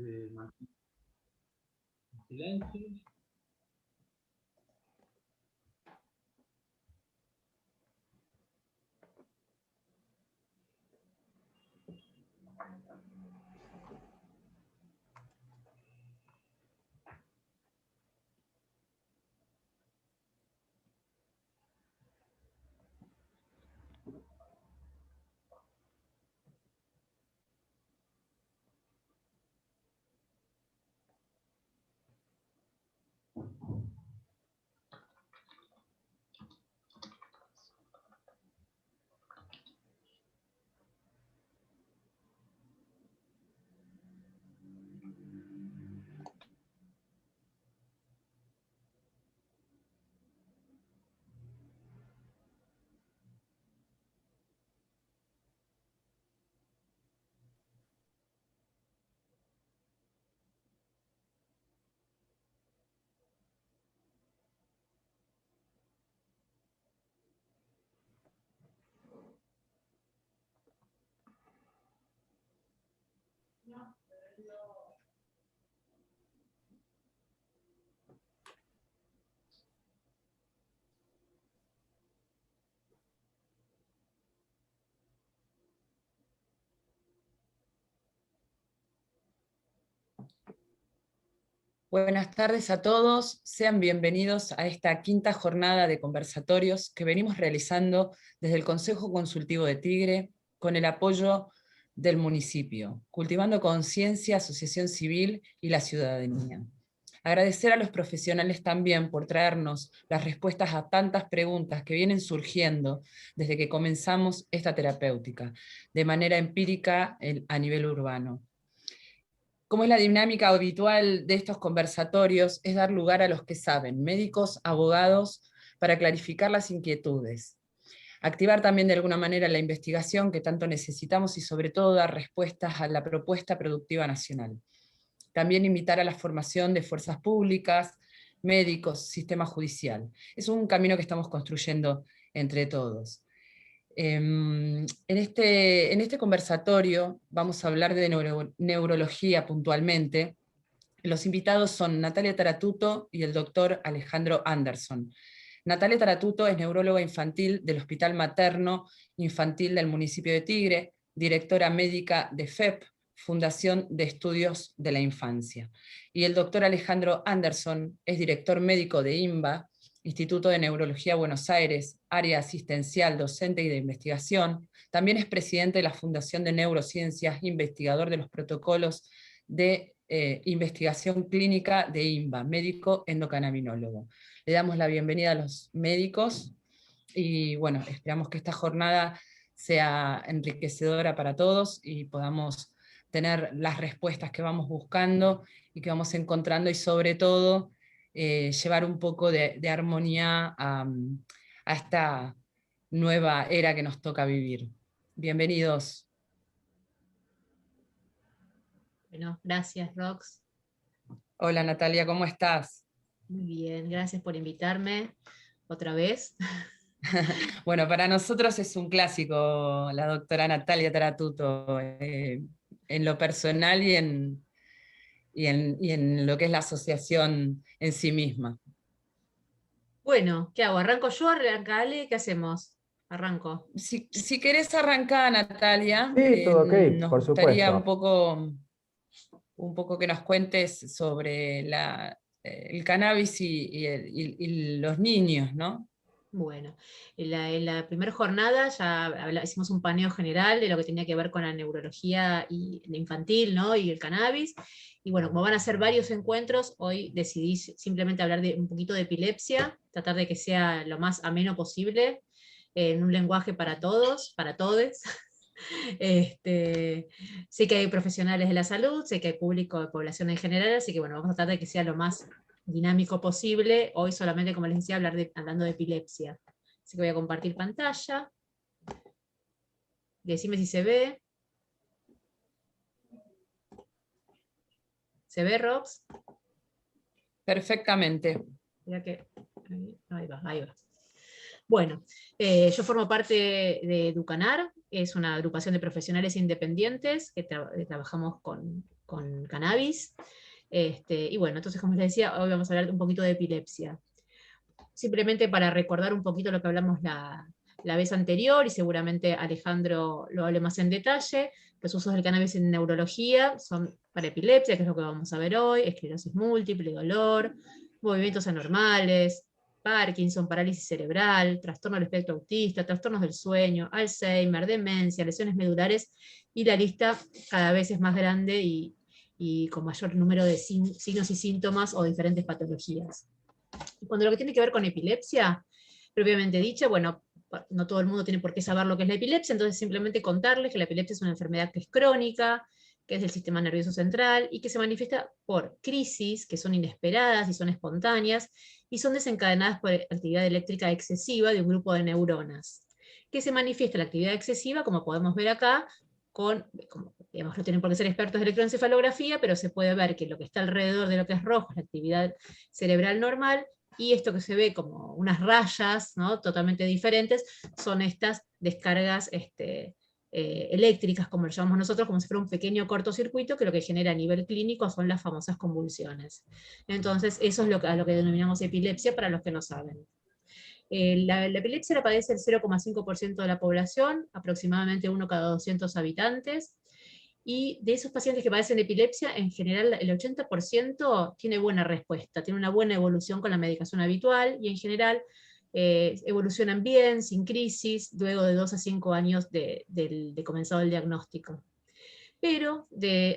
mantener silencio. Buenas tardes a todos, sean bienvenidos a esta quinta jornada de conversatorios que venimos realizando desde el Consejo Consultivo de Tigre con el apoyo del municipio, Cultivando Conciencia, Asociación Civil y la Ciudadanía. Agradecer a los profesionales también por traernos las respuestas a tantas preguntas que vienen surgiendo desde que comenzamos esta terapéutica, de manera empírica a nivel urbano. Como es la dinámica habitual de estos conversatorios, es dar lugar a los que saben, médicos, abogados, para clarificar las inquietudes. Activar también de alguna manera la investigación que tanto necesitamos y sobre todo dar respuestas a la propuesta productiva nacional. También invitar a la formación de fuerzas públicas, médicos, sistema judicial. Es un camino que estamos construyendo entre todos. En este conversatorio vamos a hablar de neurología puntualmente. Los invitados son Natalia Taratuto y el doctor Alejandro Anderson. Natalia Taratuto es neuróloga infantil del Hospital Materno Infantil del municipio de Tigre, directora médica de FEP, Fundación de Estudios de la Infancia. Y el doctor Alejandro Anderson es director médico de INBA, Instituto de Neurología Buenos Aires, área asistencial, docente y de investigación. También es presidente de la Fundación de Neurociencias, investigador de los protocolos de investigación clínica de INBA, médico endocannabinólogo. Le damos la bienvenida a los médicos y bueno, esperamos que esta jornada sea enriquecedora para todos y podamos tener las respuestas que vamos buscando y que vamos encontrando y sobre todo llevar un poco de armonía a esta nueva era que nos toca vivir. Bienvenidos. Bueno, gracias, Rox. Hola Natalia, ¿cómo estás? Muy bien, gracias por invitarme otra vez. Bueno, para nosotros es un clásico la doctora Natalia Taratuto, en lo personal y en lo que es la asociación en sí misma. Bueno, ¿qué hago? ¿Arranco yo? ¿Arranca Ale? ¿Qué hacemos? Arranco. Si querés arrancar, Natalia, Sí, todo ok, nos por gustaría supuesto. un poco que nos cuentes sobre el cannabis y los niños, ¿no? Bueno, en la primera jornada ya hicimos un paneo general de lo que tenía que ver con la neurología infantil, ¿no? Y el cannabis. Y bueno, como van a ser varios encuentros, hoy decidí simplemente hablar de un poquito de epilepsia, tratar de que sea lo más ameno posible, en un lenguaje para todos, para todes. Sé que hay profesionales de la salud, sé que hay público de población en general, así que bueno, vamos a tratar de que sea lo más dinámico posible. Hoy solamente, como les decía, hablando de epilepsia. Así que voy a compartir pantalla. Decime si se ve. ¿Se ve, Rox? Perfectamente. Mira que... Ahí va, ahí va. Bueno, yo formo parte de Educanar, es una agrupación de profesionales independientes que trabajamos con con cannabis. Y bueno, entonces como les decía, hoy vamos a hablar un poquito de epilepsia. Simplemente para recordar un poquito lo que hablamos la vez anterior, y seguramente Alejandro lo hable más en detalle. Los usos del cannabis en neurología son para epilepsia, que es lo que vamos a ver hoy, esclerosis múltiple, dolor, movimientos anormales, Parkinson, parálisis cerebral, trastorno del espectro autista, trastornos del sueño, Alzheimer, demencia, lesiones medulares, y la lista cada vez es más grande y con mayor número de signos y síntomas o diferentes patologías. Cuando lo que tiene que ver con epilepsia, propiamente dicha, bueno, no todo el mundo tiene por qué saber lo que es la epilepsia, entonces simplemente contarles que la epilepsia es una enfermedad que es crónica, que es del sistema nervioso central, y que se manifiesta por crisis, que son inesperadas y son espontáneas, y son desencadenadas por actividad eléctrica excesiva de un grupo de neuronas. Que se manifiesta la actividad excesiva, como podemos ver acá, digamos, no tienen por qué ser expertos de electroencefalografía, pero se puede ver que lo que está alrededor de lo que es rojo es la actividad cerebral normal, y esto que se ve como unas rayas, ¿no?, totalmente diferentes, son estas descargas eléctricas, como lo llamamos nosotros, como si fuera un pequeño cortocircuito, que lo que genera a nivel clínico son las famosas convulsiones. Entonces, eso es a lo que denominamos epilepsia, para los que no saben. La epilepsia la padece el 0,5% de la población, aproximadamente 1 cada 200 habitantes, y de esos pacientes que padecen epilepsia, en general el 80% tiene buena respuesta, tiene una buena evolución con la medicación habitual, y en general evolucionan bien, sin crisis, luego de 2 a 5 años de comenzado el diagnóstico. Pero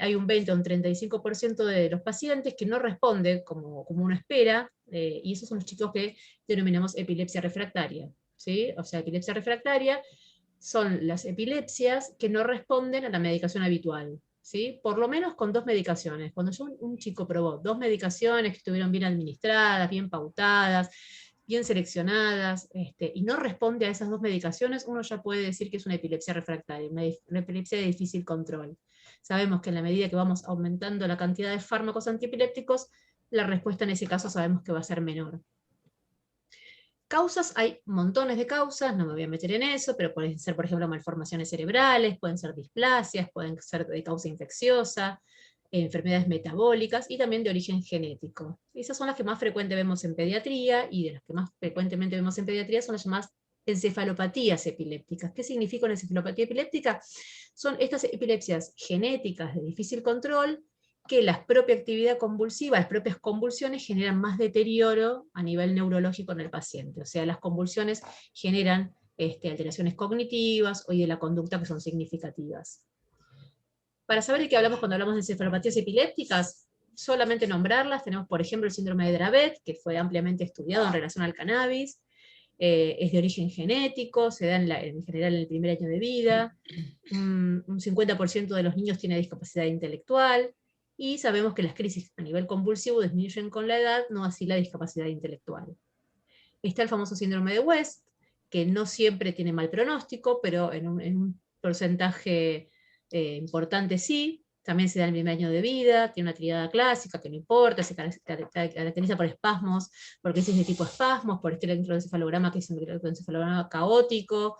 hay un 20 o un 35% de los pacientes que no responden como uno espera, y esos son los chicos que denominamos epilepsia refractaria, ¿sí? O sea, epilepsia refractaria son las epilepsias que no responden a la medicación habitual, ¿sí? Por lo menos con 2 medicaciones. Cuando un chico probó 2 medicaciones que estuvieron bien administradas, bien pautadas, bien seleccionadas, y no responde a esas 2 medicaciones, uno ya puede decir que es una epilepsia refractaria, una epilepsia de difícil control. Sabemos que en la medida que vamos aumentando la cantidad de fármacos antiepilépticos, la respuesta en ese caso sabemos que va a ser menor. Causas, hay montones de causas, no me voy a meter en eso, pero pueden ser, por ejemplo, malformaciones cerebrales, pueden ser displasias, pueden ser de causa infecciosa, enfermedades metabólicas y también de origen genético. Esas son las que más frecuentemente vemos en pediatría, y de las que más frecuentemente vemos en pediatría son las llamadas encefalopatías epilépticas. ¿Qué significa una encefalopatía epiléptica? Son estas epilepsias genéticas de difícil control, que la propia actividad convulsiva, las propias convulsiones, generan más deterioro a nivel neurológico en el paciente. O sea, las convulsiones generan alteraciones cognitivas y de la conducta que son significativas. Para saber de qué hablamos cuando hablamos de encefalopatías epilépticas, solamente nombrarlas, tenemos por ejemplo el síndrome de Dravet, que fue ampliamente estudiado en relación al cannabis, es de origen genético, se da en general en el primer año de vida, un 50% de los niños tiene discapacidad intelectual, y sabemos que las crisis a nivel convulsivo disminuyen con la edad, no así la discapacidad intelectual. Está el famoso síndrome de West, que no siempre tiene mal pronóstico, pero en un porcentaje importante sí. También se da en el primer año de vida, tiene una triada clásica que no importa, se caracteriza por espasmos, porque ese es de tipo espasmos, por este electroencefalograma que es un electroencefalograma caótico,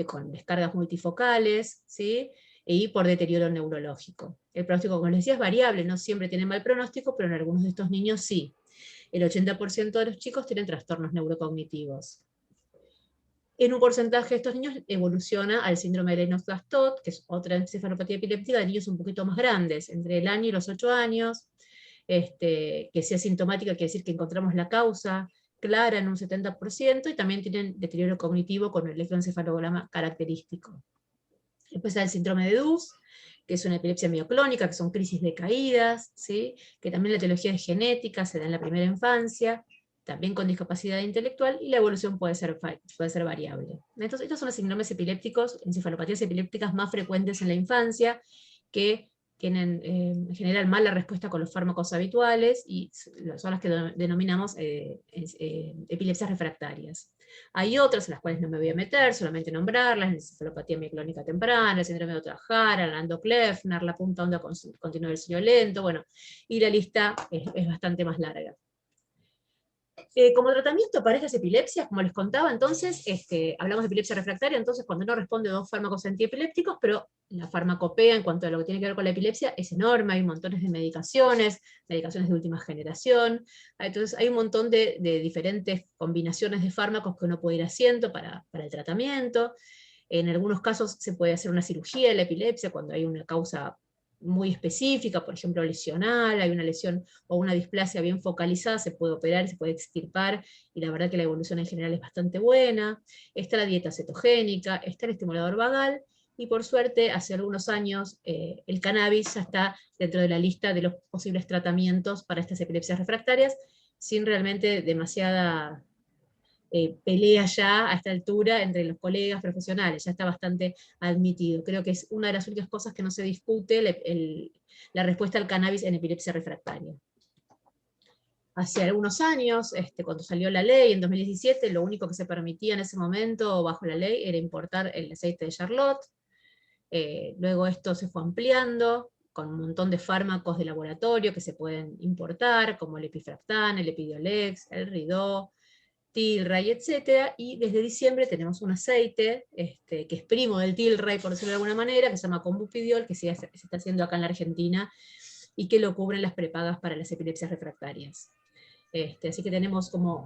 con descargas multifocales, ¿sí? Y por deterioro neurológico. El pronóstico, como les decía, es variable, no siempre tiene mal pronóstico, pero en algunos de estos niños sí. El 80% de los chicos tienen trastornos neurocognitivos. En un porcentaje de estos niños evoluciona al síndrome de Lennox-Gastaut, que es otra encefalopatía epiléptica de niños un poquito más grandes, entre el año y los 8 años, que sea sintomática, quiere decir que encontramos la causa clara en un 70%, y también tienen deterioro cognitivo con el electroencefalograma característico. Después está el síndrome de Dus, que es una epilepsia mioclónica, que son crisis de caídas, ¿sí? Que también la etiología es genética, se da en la primera infancia, también con discapacidad intelectual, y la evolución puede ser variable. Entonces, estos son los síndromes epilépticos, encefalopatías epilépticas más frecuentes en la infancia, que tienen en general mala respuesta con los fármacos habituales, y son las que denominamos epilepsias refractarias. Hay otras en las cuales no me voy a meter, solamente nombrarlas: la encefalopatía mioclónica temprana, el síndrome de Ohtahara, el Landau-Kleffner, la punta onda continua del sueño lento, bueno, y la lista es bastante más larga. Como tratamiento para estas epilepsias, como les contaba, entonces, hablamos de epilepsia refractaria, entonces cuando no responde a 2 fármacos antiepilépticos, pero la farmacopea en cuanto a lo que tiene que ver con la epilepsia es enorme, hay montones de medicaciones de última generación, entonces hay un montón de diferentes combinaciones de fármacos que uno puede ir haciendo para el tratamiento. En algunos casos se puede hacer una cirugía de la epilepsia cuando hay una causa muy específica, por ejemplo lesional, hay una lesión o una displasia bien focalizada, se puede operar, se puede extirpar, y la verdad que la evolución en general es bastante buena. Está la dieta cetogénica, está el estimulador vagal, y por suerte, hace algunos años, el cannabis ya está dentro de la lista de los posibles tratamientos para estas epilepsias refractarias, sin realmente demasiada pelea ya a esta altura entre los colegas profesionales, ya está bastante admitido. Creo que es una de las únicas cosas que no se discute, la respuesta al cannabis en epilepsia refractaria. Hace algunos años, cuando salió la ley, en 2017, lo único que se permitía en ese momento, bajo la ley, era importar el aceite de Charlotte. Luego esto se fue ampliando, con un montón de fármacos de laboratorio que se pueden importar, como el epifractán, el Epidiolex, el Ridó, Tilray, etcétera, y desde diciembre tenemos un aceite que es primo del Tilray, por decirlo de alguna manera, que se llama Combustidiol, que se está haciendo acá en la Argentina, y que lo cubren las prepagas para las epilepsias refractarias. Así que tenemos como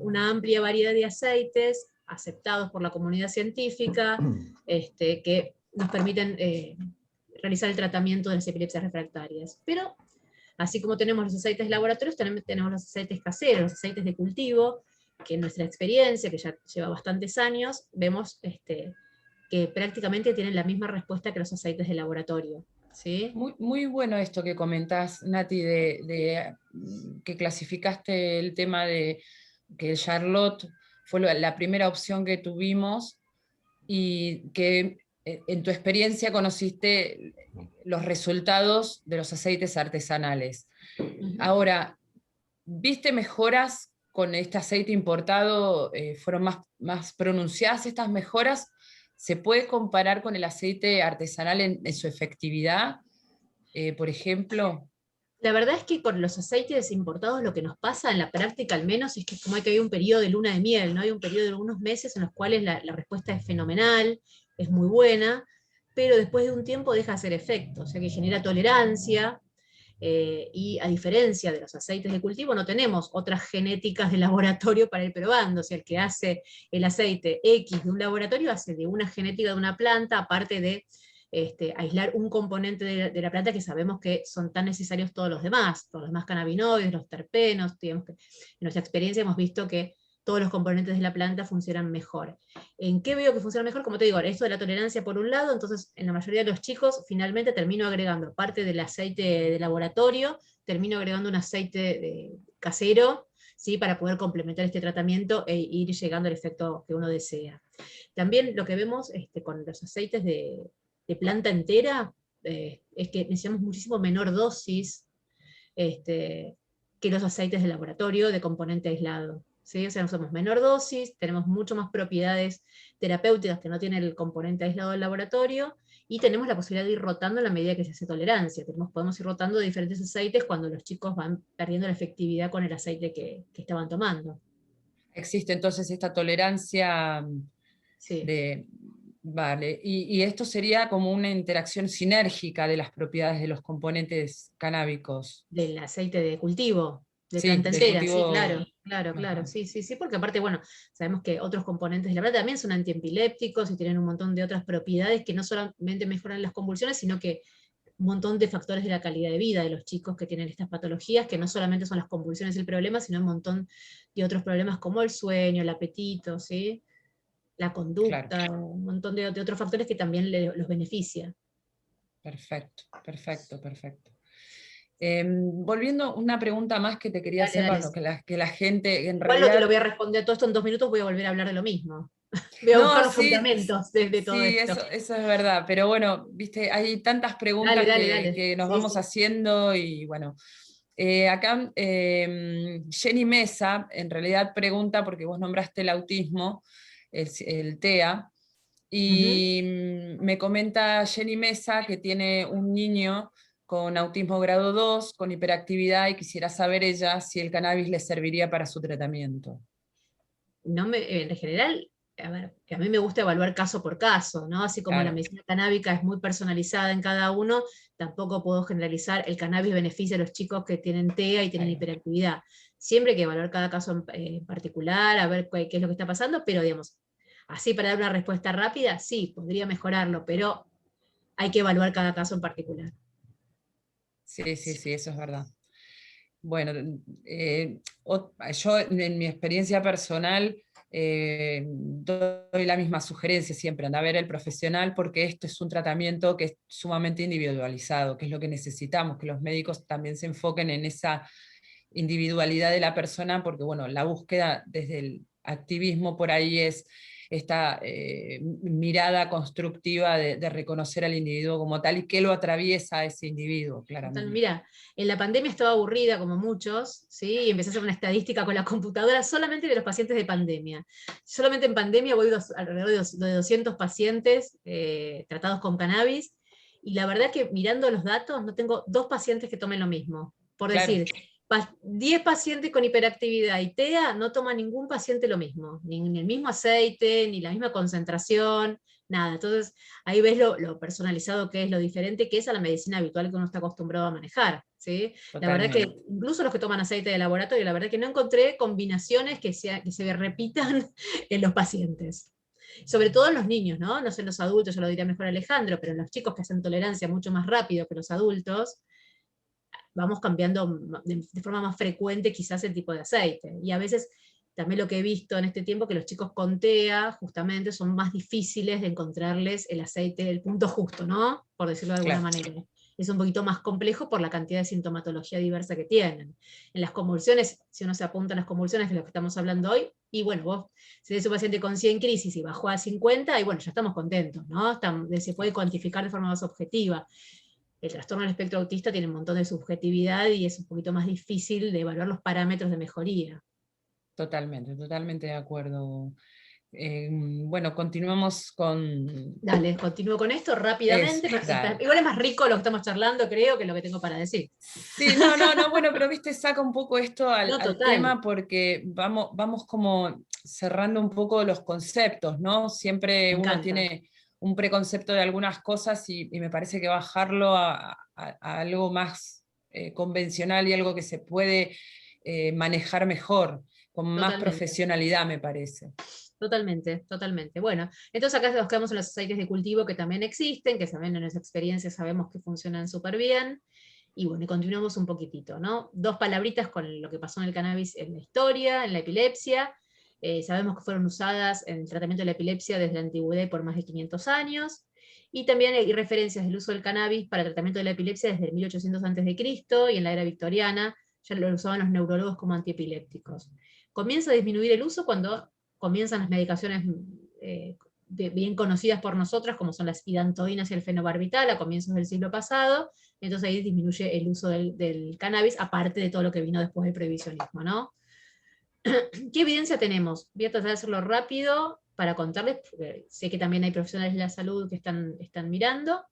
una amplia variedad de aceites aceptados por la comunidad científica, que nos permiten realizar el tratamiento de las epilepsias refractarias. Pero, así como tenemos los aceites de laboratorios, también tenemos los aceites caseros, los aceites de cultivo, que en nuestra experiencia, que ya lleva bastantes años, vemos que prácticamente tienen la misma respuesta que los aceites de laboratorio. ¿Sí? Muy bueno esto que comentás, Nati, que clasificaste el tema de que el Charlotte fue la primera opción que tuvimos y que en tu experiencia conociste los resultados de los aceites artesanales. Ahora, ¿viste mejoras con este aceite importado? ¿Fueron más pronunciadas estas mejoras? ¿Se puede comparar con el aceite artesanal en su efectividad, por ejemplo? La verdad es que con los aceites importados lo que nos pasa en la práctica al menos es que es como que hay un periodo de luna de miel, ¿no? Hay un periodo de unos meses en los cuales la respuesta es fenomenal, es muy buena, pero después de un tiempo deja de hacer efecto, o sea que genera tolerancia, y a diferencia de los aceites de cultivo, no tenemos otras genéticas de laboratorio para ir probando. O sea, el que hace el aceite X de un laboratorio hace de una genética de una planta, aparte de aislar un componente de la planta que sabemos que son tan necesarios todos los demás cannabinoides, los terpenos. Digamos que en nuestra experiencia hemos visto que todos los componentes de la planta funcionan mejor. ¿En qué veo que funciona mejor? Como te digo, esto de la tolerancia por un lado, entonces en la mayoría de los chicos finalmente termino agregando parte del aceite de laboratorio, termino agregando un aceite casero, ¿sí? Para poder complementar este tratamiento e ir llegando al efecto que uno desea. También lo que vemos con los aceites de planta entera es que necesitamos muchísimo menor dosis que los aceites de laboratorio de componente aislado. ¿Sí? O sea, usamos menor dosis, tenemos mucho más propiedades terapéuticas que no tiene el componente aislado del laboratorio, y tenemos la posibilidad de ir rotando en la medida que se hace tolerancia. Podemos ir rotando de diferentes aceites cuando los chicos van perdiendo la efectividad con el aceite que estaban tomando. Existe entonces esta tolerancia Sí. de... Vale, y esto sería como una interacción sinérgica de las propiedades de los componentes canábicos. Del aceite de cultivo, de Sí, planta del entera, sí, cultivo. claro, Ajá. sí, porque aparte, bueno, sabemos que otros componentes de la planta también son antiepilépticos y tienen un montón de otras propiedades que no solamente mejoran las convulsiones, sino que un montón de factores de la calidad de vida de los chicos que tienen estas patologías, que no solamente son las convulsiones el problema, sino un montón de otros problemas como el sueño, el apetito, ¿sí? La Claro, conducta, un montón de otros factores que también los beneficia. perfecto, perfecto, perfecto. Volviendo una pregunta más que te quería Dale, hacer, dale. bueno, que la gente en Igual no te lo realidad... voy a responder todo esto en 2 minutos, voy a volver a hablar de lo mismo. Voy a buscar No, los sí, fundamentos de todo sí, esto. eso es verdad, pero bueno, viste, hay tantas Dale, preguntas dale, dale. que nos Sí, vamos sí. haciendo y bueno, acá Jenny Mesa en realidad pregunta, porque vos nombraste el autismo, el TEA, Ujú. y me comenta Jenny Mesa que tiene un niño con autismo grado 2, con hiperactividad, y quisiera saber ella si el cannabis le serviría para su tratamiento. En general, a ver, que a mí me gusta evaluar caso por caso, ¿no? Así como la Claro, medicina canábica es muy personalizada en cada uno, tampoco puedo generalizar el cannabis beneficia a los chicos que tienen TEA y tienen ahí va. hiperactividad. Siempre hay que evaluar cada caso en particular, a ver qué es lo que está pasando, pero digamos, así para dar una respuesta rápida, sí, podría mejorarlo, pero hay que evaluar cada caso en particular. Sí, sí, sí, eso es verdad. Bueno, yo en mi experiencia personal doy la misma sugerencia siempre, anda a ver el profesional, porque esto es un tratamiento que es sumamente individualizado, que es lo que necesitamos, que los médicos también se enfoquen en esa individualidad de la persona, porque bueno, la búsqueda desde el activismo por ahí es esta mirada constructiva de reconocer al individuo como tal y qué lo atraviesa a ese individuo, Total, claramente. mira, en la pandemia estaba aburrida como muchos, ¿sí? Y empecé a hacer una estadística con la computadora solamente de los pacientes de pandemia. Solamente en pandemia voy alrededor de 200 pacientes tratados con cannabis, y la verdad que mirando los datos no tengo 2 pacientes que tomen lo mismo. Por Claro, decir, 10 pacientes con hiperactividad y TEA, no toma ningún paciente lo mismo, ni el mismo aceite, ni la misma concentración, nada. Entonces, ahí ves lo personalizado que es, lo diferente que es a la medicina habitual que uno está acostumbrado a manejar, ¿sí? La verdad que totalmente. incluso los que toman aceite de laboratorio, la verdad que no encontré combinaciones que se repitan en los pacientes. Sobre todo en los niños, ¿no? No sé, en los adultos, ya lo diría mejor Alejandro, pero en los chicos que hacen tolerancia mucho más rápido que los adultos, vamos cambiando de forma más frecuente quizás el tipo de aceite. Y a veces también lo que he visto en este tiempo, que los chicos con TEA justamente son más difíciles de encontrarles el aceite, el punto justo, ¿no? Por decirlo de alguna Claro, manera. Es un poquito más complejo por la cantidad de sintomatología diversa que tienen. En las convulsiones, si uno se apunta a las convulsiones de lo que estamos hablando hoy, y bueno, vos, si tenés un paciente con 100 crisis y bajó a 50, y bueno, ya estamos contentos, ¿no? Se puede cuantificar de forma más objetiva. El trastorno del espectro autista tiene un montón de subjetividad y es un poquito más difícil de evaluar los parámetros de mejoría. totalmente, totalmente de acuerdo. Bueno, continuamos con... Dale, continúo con esto rápidamente. Dale. Igual es más rico lo que estamos charlando, creo, que lo que tengo para decir. Sí, no, no, no, bueno, pero viste, saca un poco esto No, al total, tema porque vamos como cerrando un poco los conceptos, ¿no? me Siempre uno encanta. tiene un preconcepto de algunas cosas y me parece que bajarlo a algo más convencional y algo que se puede manejar mejor, con más Totalmente. profesionalidad, me parece. Totalmente, totalmente. Bueno, entonces acá nos quedamos en los aceites de cultivo que también existen, que también en nuestra experiencia sabemos que funcionan súper bien. Y bueno, y continuamos un poquitito, ¿no? 2 palabritas con lo que pasó en el cannabis en la historia, en la epilepsia. Sabemos que fueron usadas en el tratamiento de la epilepsia desde la antigüedad y por más de 500 años. Y también hay referencias del uso del cannabis para el tratamiento de la epilepsia desde el 1800 a.C. y en la era victoriana ya lo usaban los neurólogos como antiepilépticos. Comienza a disminuir el uso cuando comienzan las medicaciones bien conocidas por nosotras, como son las hidantoínas y el fenobarbital, a comienzos del siglo pasado. Entonces ahí disminuye el uso del cannabis, aparte de todo lo que vino después del prohibicionismo, ¿no? ¿Qué evidencia tenemos? Voy a tratar de hacerlo rápido para contarles, porque sé que también hay profesionales de la salud que están mirando,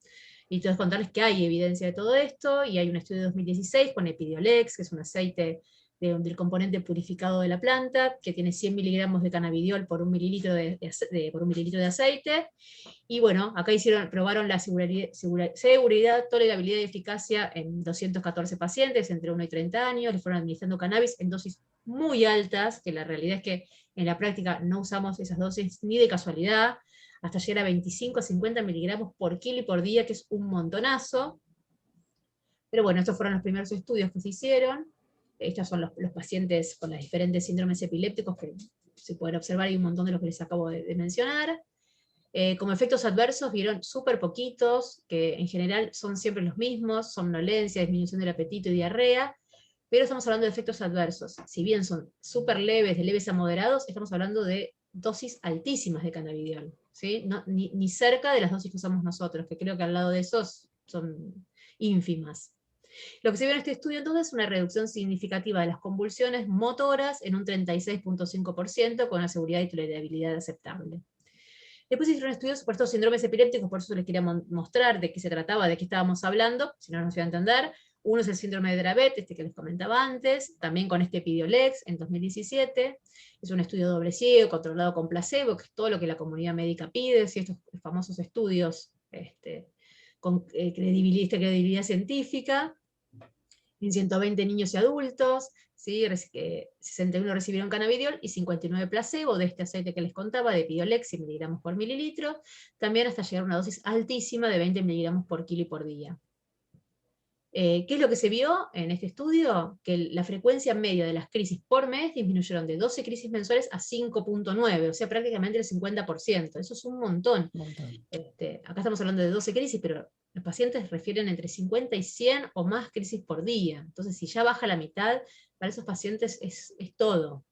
y entonces contarles que hay evidencia de todo esto, y hay un estudio de 2016 con Epidiolex, que es un aceite del componente purificado de la planta, que tiene 100 miligramos de cannabidiol por 1 mililitro por 1 mililitro de aceite. Y bueno, acá probaron la seguridad, tolerabilidad y eficacia en 214 pacientes entre 1 y 30 años, les fueron administrando cannabis en dosis muy altas, que la realidad es que en la práctica no usamos esas dosis ni de casualidad, hasta llegar a 25 a 50 miligramos por kilo y por día, que es un montonazo. Pero bueno, estos fueron los primeros estudios que se hicieron. Estos son los pacientes con los diferentes síndromes epilépticos que se pueden observar, hay un montón de los que les acabo de mencionar. Como efectos adversos vieron súper poquitos, que en general son siempre los mismos: somnolencia, disminución del apetito y diarrea, pero estamos hablando de efectos adversos. Si bien son súper leves, de leves a moderados, estamos hablando de dosis altísimas de cannabidiol, ¿sí? No, ni cerca de las dosis que usamos nosotros, que creo que al lado de esos son ínfimas. Lo que se vio en este estudio entonces es una reducción significativa de las convulsiones motoras en un 36,5%, con una seguridad y tolerabilidad aceptable. Después hicieron estudios por estos síndromes epilépticos, por eso les quería mostrar de qué se trataba, de qué estábamos hablando, si no nos iba a entender. Uno es el síndrome de Dravet, este que les comentaba antes, también con este Epidiolex en 2017. Es un estudio doble ciego, controlado con placebo, que es todo lo que la comunidad médica pide, ¿sí? Estos famosos estudios con credibilidad científica, en 120 niños y adultos, ¿sí? 61 recibieron cannabidiol y 59 placebo de este aceite que les contaba, de Epidiolex, 100 miligramos por mililitro, también hasta llegar a una dosis altísima de 20 miligramos por kilo y por día. ¿Qué es lo que se vio en este estudio? Que la frecuencia media de las crisis por mes disminuyeron de 12 crisis mensuales a 5.9, o sea, prácticamente el 50%. Eso es un montón. Acá estamos hablando de 12 crisis, pero los pacientes refieren entre 50 y 100 o más crisis por día. Entonces, si ya baja la mitad, para esos pacientes es todo.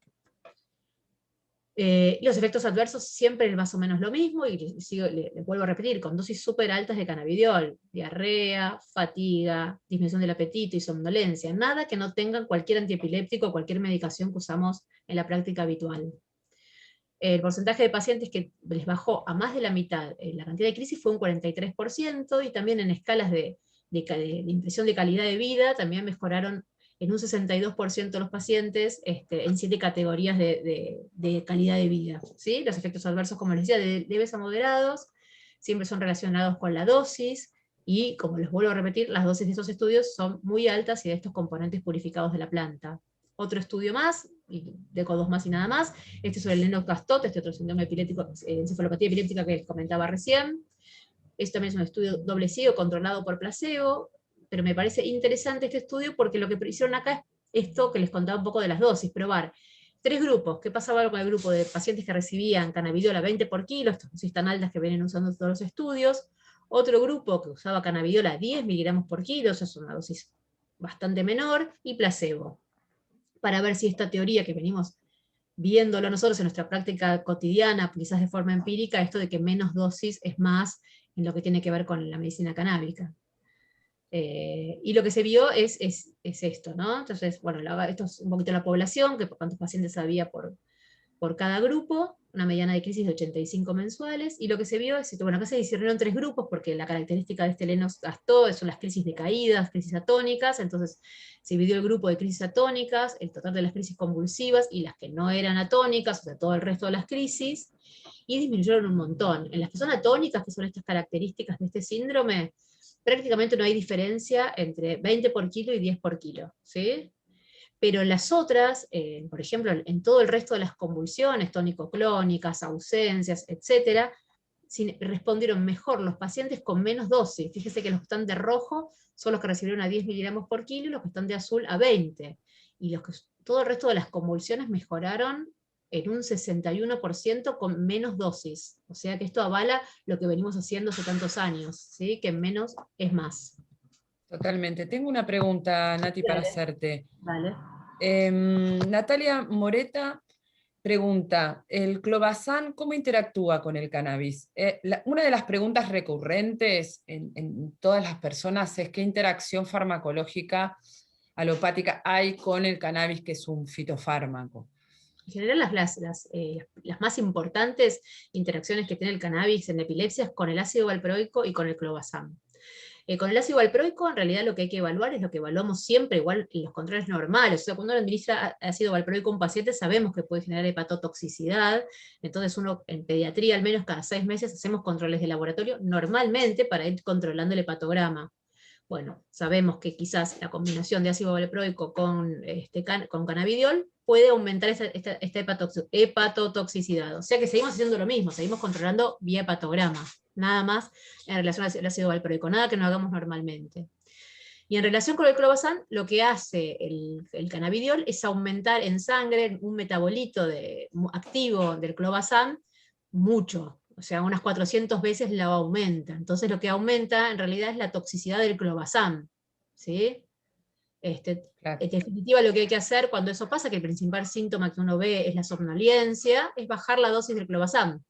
Los efectos adversos siempre es más o menos lo mismo, y le vuelvo a repetir, con dosis súper altas de cannabidiol, diarrea, fatiga, disminución del apetito y somnolencia, nada que no tengan cualquier antiepiléptico o cualquier medicación que usamos en la práctica habitual. El porcentaje de pacientes que les bajó a más de la mitad la cantidad de crisis fue un 43%, y también en escalas de impresión de calidad de vida también mejoraron en un 62% de los pacientes, en 7 categorías de calidad de vida. ¿Sí? Los efectos adversos, como les decía, de leves a moderados, siempre son relacionados con la dosis, y como les vuelvo a repetir, las dosis de estos estudios son muy altas y de estos componentes purificados de la planta. Otro estudio más, y deco 2 más y nada más, este es sobre el lennox-gastaut, este otro síndrome epiléptico, encefalopatía epiléptica que les comentaba recién. Esto también es un estudio doble ciego controlado por placebo, pero me parece interesante este estudio porque lo que hicieron acá es esto que les contaba un poco de las dosis, probar 3 grupos. ¿Qué pasaba con el grupo de pacientes que recibían cannabidiol a 20 por kilo, estas dosis tan altas que vienen usando todos los estudios? Otro grupo que usaba cannabidiol a 10 miligramos por kilo, eso es una dosis bastante menor, y placebo, para ver si esta teoría que venimos viéndolo nosotros en nuestra práctica cotidiana, quizás de forma empírica, esto de que menos dosis es más en lo que tiene que ver con la medicina canábica. Y lo que se vio es esto, ¿no? Entonces, bueno, esto es un poquito la población, que cuántos pacientes había por cada grupo, una mediana de crisis de 85 mensuales, y lo que se vio es, bueno, acá se hicieron 3 grupos, porque la característica de este lennox-gastaut son las crisis decaídas, crisis atónicas. Entonces se dividió el grupo de crisis atónicas, el total de las crisis convulsivas, y las que no eran atónicas, o sea, todo el resto de las crisis, y disminuyeron un montón. En las que son atónicas, que son estas características de este síndrome, prácticamente no hay diferencia entre 20 por kilo y 10 por kilo, ¿sí? Pero las otras, por ejemplo, en todo el resto de las convulsiones, tónico-clónicas, ausencias, etc., respondieron mejor los pacientes con menos dosis. Fíjese que los que están de rojo son los que recibieron a 10 miligramos por kilo, y los que están de azul a 20. Y todo el resto de las convulsiones mejoraron en un 61% con menos dosis. O sea que esto avala lo que venimos haciendo hace tantos años, ¿sí? Que menos es más. Totalmente. Tengo una pregunta, Nati, para Dale. hacerte. Vale. Natalia Moreta pregunta, ¿el clobazam cómo interactúa con el cannabis? Una de las preguntas recurrentes en todas las personas es qué interacción farmacológica alopática hay con el cannabis, que es un fitofármaco. En general, las más importantes interacciones que tiene el cannabis en epilepsia es con el ácido valproico y con el clobazam. Con el ácido valproico, en realidad lo que hay que evaluar es lo que evaluamos siempre, igual en los controles normales. O sea, cuando uno administra ácido valproico a un paciente, sabemos que puede generar hepatotoxicidad. Entonces uno, en pediatría, al menos cada 6 meses, hacemos controles de laboratorio normalmente para ir controlando el hepatograma. Bueno, sabemos que quizás la combinación de ácido valproico con cannabidiol puede aumentar esta hepatotoxicidad. O sea que seguimos haciendo lo mismo, seguimos controlando vía hepatograma, nada más en relación al ácido valproico, nada que no hagamos normalmente. Y en relación con el clobazam, lo que hace el cannabidiol es aumentar en sangre un metabolito activo del clobazam mucho. O sea, unas 400 veces la aumenta. Entonces lo que aumenta en realidad es la toxicidad del clobazam, ¿sí? Claro. En definitiva, lo que hay que hacer cuando eso pasa, que el principal síntoma que uno ve es la somnolencia, es bajar la dosis del clobazam.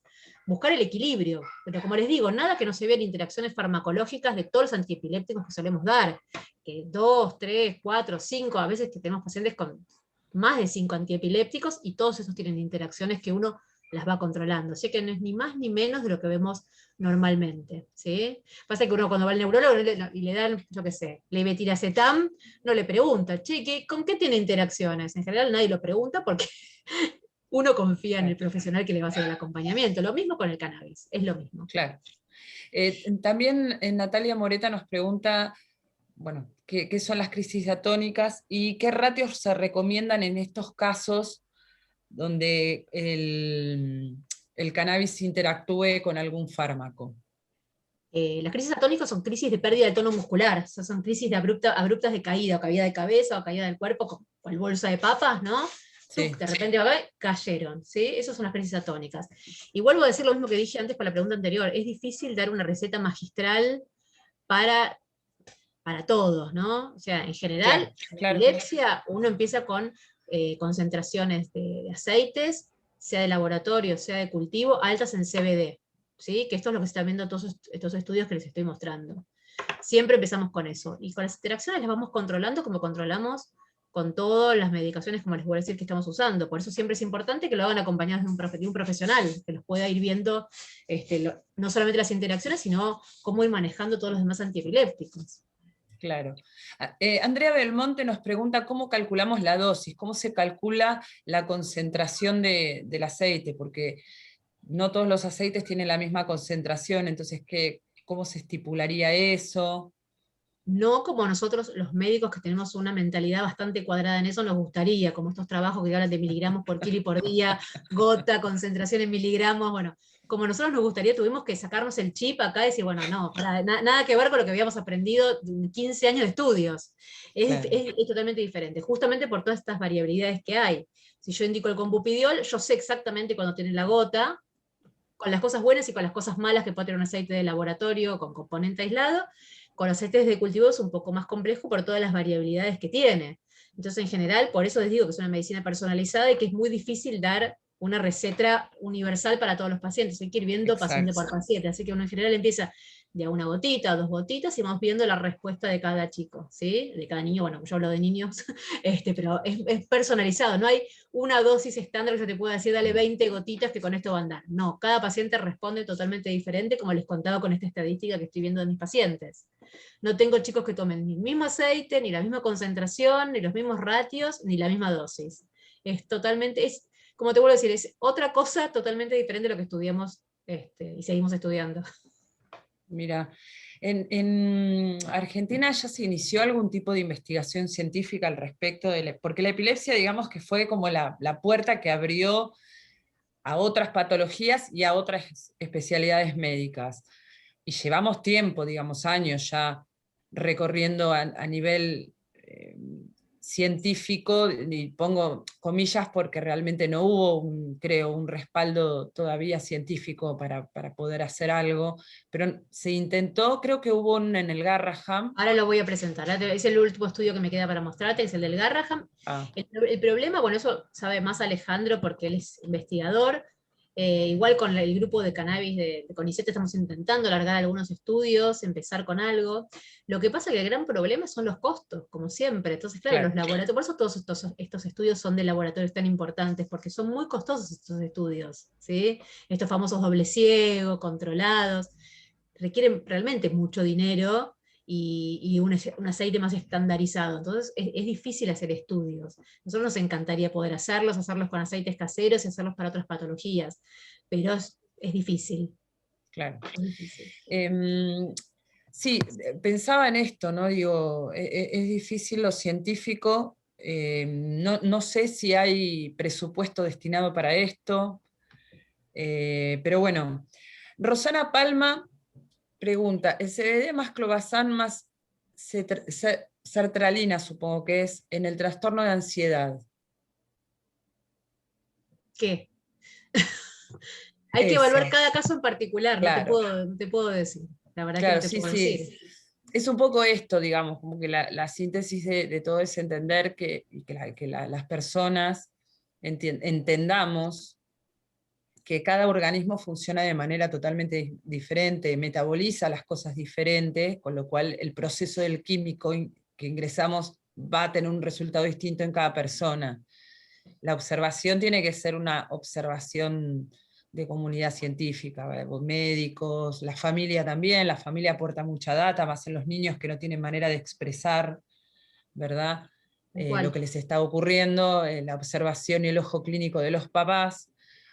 Buscar el equilibrio, pero como les digo, nada que no se vean interacciones farmacológicas de todos los antiepilépticos que solemos dar, que 2, 3, 4, 5, a veces que tenemos pacientes con más de 5 antiepilépticos, y todos esos tienen interacciones que uno las va controlando. Así que no es ni más ni menos de lo que vemos normalmente, ¿sí? Pasa que uno cuando va al neurólogo y le dan, yo qué sé, levetiracetam, no le pregunta, che, ¿con qué tiene interacciones? En general nadie lo pregunta porque uno confía en el profesional que le va a hacer el acompañamiento. Lo mismo con el cannabis, es lo mismo. Claro. También Natalia Moreta nos pregunta, bueno, ¿qué son las crisis atónicas y qué ratios se recomiendan en estos casos donde el cannabis interactúe con algún fármaco? Las crisis atónicas son crisis de pérdida de tono muscular, o sea, son crisis de abruptas de caída, o caída de cabeza, o caída del cuerpo, como cual bolsa de papas, ¿no? Sí. De repente cayeron, ¿sí? Esas son las crisis atónicas. Y vuelvo a decir lo mismo que dije antes con la pregunta anterior, es difícil dar una receta magistral para, para todos, ¿no? O sea, en general, claro, en epilepsia uno empieza con concentraciones de aceites, sea de laboratorio, sea de cultivo, altas en CBD, ¿sí? Que esto es lo que se está viendo en todos estos estudios que les estoy mostrando. Siempre empezamos con eso. Y con las interacciones las vamos controlando como controlamos con todas las medicaciones, como les voy a decir, que estamos usando. Por eso siempre es importante que lo hagan acompañados de un profesional, que los pueda ir viendo no solamente las interacciones, sino cómo ir manejando todos los demás antiepilépticos. Claro. Andrea Belmonte nos pregunta cómo calculamos la dosis, cómo se calcula la concentración del aceite, porque no todos los aceites tienen la misma concentración, entonces, ¿cómo se estipularía eso? No como nosotros los médicos que tenemos una mentalidad bastante cuadrada en eso, nos gustaría, como estos trabajos que hablan de miligramos por kilo y por día, gota, concentración en miligramos, bueno, como nosotros nos gustaría, tuvimos que sacarnos el chip acá y decir, bueno, no, nada que ver con lo que habíamos aprendido en 15 años de estudios. Claro. Es totalmente diferente, justamente por todas estas variabilidades que hay. Si yo indico el combupidiol, yo sé exactamente cuándo tiene la gota, con las cosas buenas y con las cosas malas que puede tener un aceite de laboratorio con componente aislado. Con los aceites de cultivo es un poco más complejo por todas las variabilidades que tiene. Entonces, en general, por eso les digo que es una medicina personalizada y que es muy difícil dar una receta universal para todos los pacientes. Hay que ir viendo paciente por paciente. Así que uno en general empieza de a una gotita, 2 gotitas, y vamos viendo la respuesta de cada chico, ¿sí? De cada niño, bueno, yo hablo de niños, pero es personalizado. No hay una dosis estándar que yo te pueda decir, dale 20 gotitas que con esto va a andar. No, cada paciente responde totalmente diferente, como les contaba con esta estadística que estoy viendo de mis pacientes. No tengo chicos que tomen ni el mismo aceite, ni la misma concentración, ni los mismos ratios, ni la misma dosis. Es totalmente, como te vuelvo a decir, es otra cosa totalmente diferente de lo que estudiamos y seguimos estudiando. Mira, en Argentina ya se inició algún tipo de investigación científica al respecto, porque la epilepsia, digamos que fue como la puerta que abrió a otras patologías y a otras especialidades médicas. Y llevamos tiempo, digamos, años ya recorriendo a nivel científico, y pongo comillas porque realmente no hubo, creo, un respaldo todavía científico para poder hacer algo, pero se intentó, creo que hubo en el Garraham. Ahora lo voy a presentar. Es el último estudio que me queda para mostrarte, es el del Garraham. El problema, bueno, eso sabe más Alejandro porque él es investigador. Igual con el grupo de cannabis de CONICET estamos intentando largar algunos estudios, empezar con algo. Lo que pasa es que el gran problema son los costos, como siempre. Entonces, claro, los laboratorios, por eso todos estos estudios son de laboratorios tan importantes, porque son muy costosos estos estudios, ¿sí? Estos famosos doble ciego, controlados, requieren realmente mucho dinero y un aceite más estandarizado. Entonces es difícil hacer estudios. Nosotros nos encantaría poder hacerlos con aceites caseros y hacerlos para otras patologías, pero es difícil. Claro. Es difícil. Sí, pensaba en esto, ¿no? Digo, es difícil lo científico, no sé si hay presupuesto destinado para esto, pero bueno. Rosana Palma pregunta, ¿el CBD más clobazam más sertralina, supongo que es, en el trastorno de ansiedad? ¿Qué? Hay que evaluar cada caso en particular, claro. no te puedo decir. La verdad Claro, que no te sí, puedo sí. decir. Es un poco esto, digamos, como que la síntesis de todo es entender que las personas entendamos que cada organismo funciona de manera totalmente diferente, metaboliza las cosas diferentes, con lo cual el proceso del químico que ingresamos va a tener un resultado distinto en cada persona. la observación tiene que ser una observación de comunidad científica, médicos, la familia también, la familia aporta mucha data, más en los niños que no tienen manera de expresar, ¿verdad? Lo que les está ocurriendo, la observación y el ojo clínico de los papás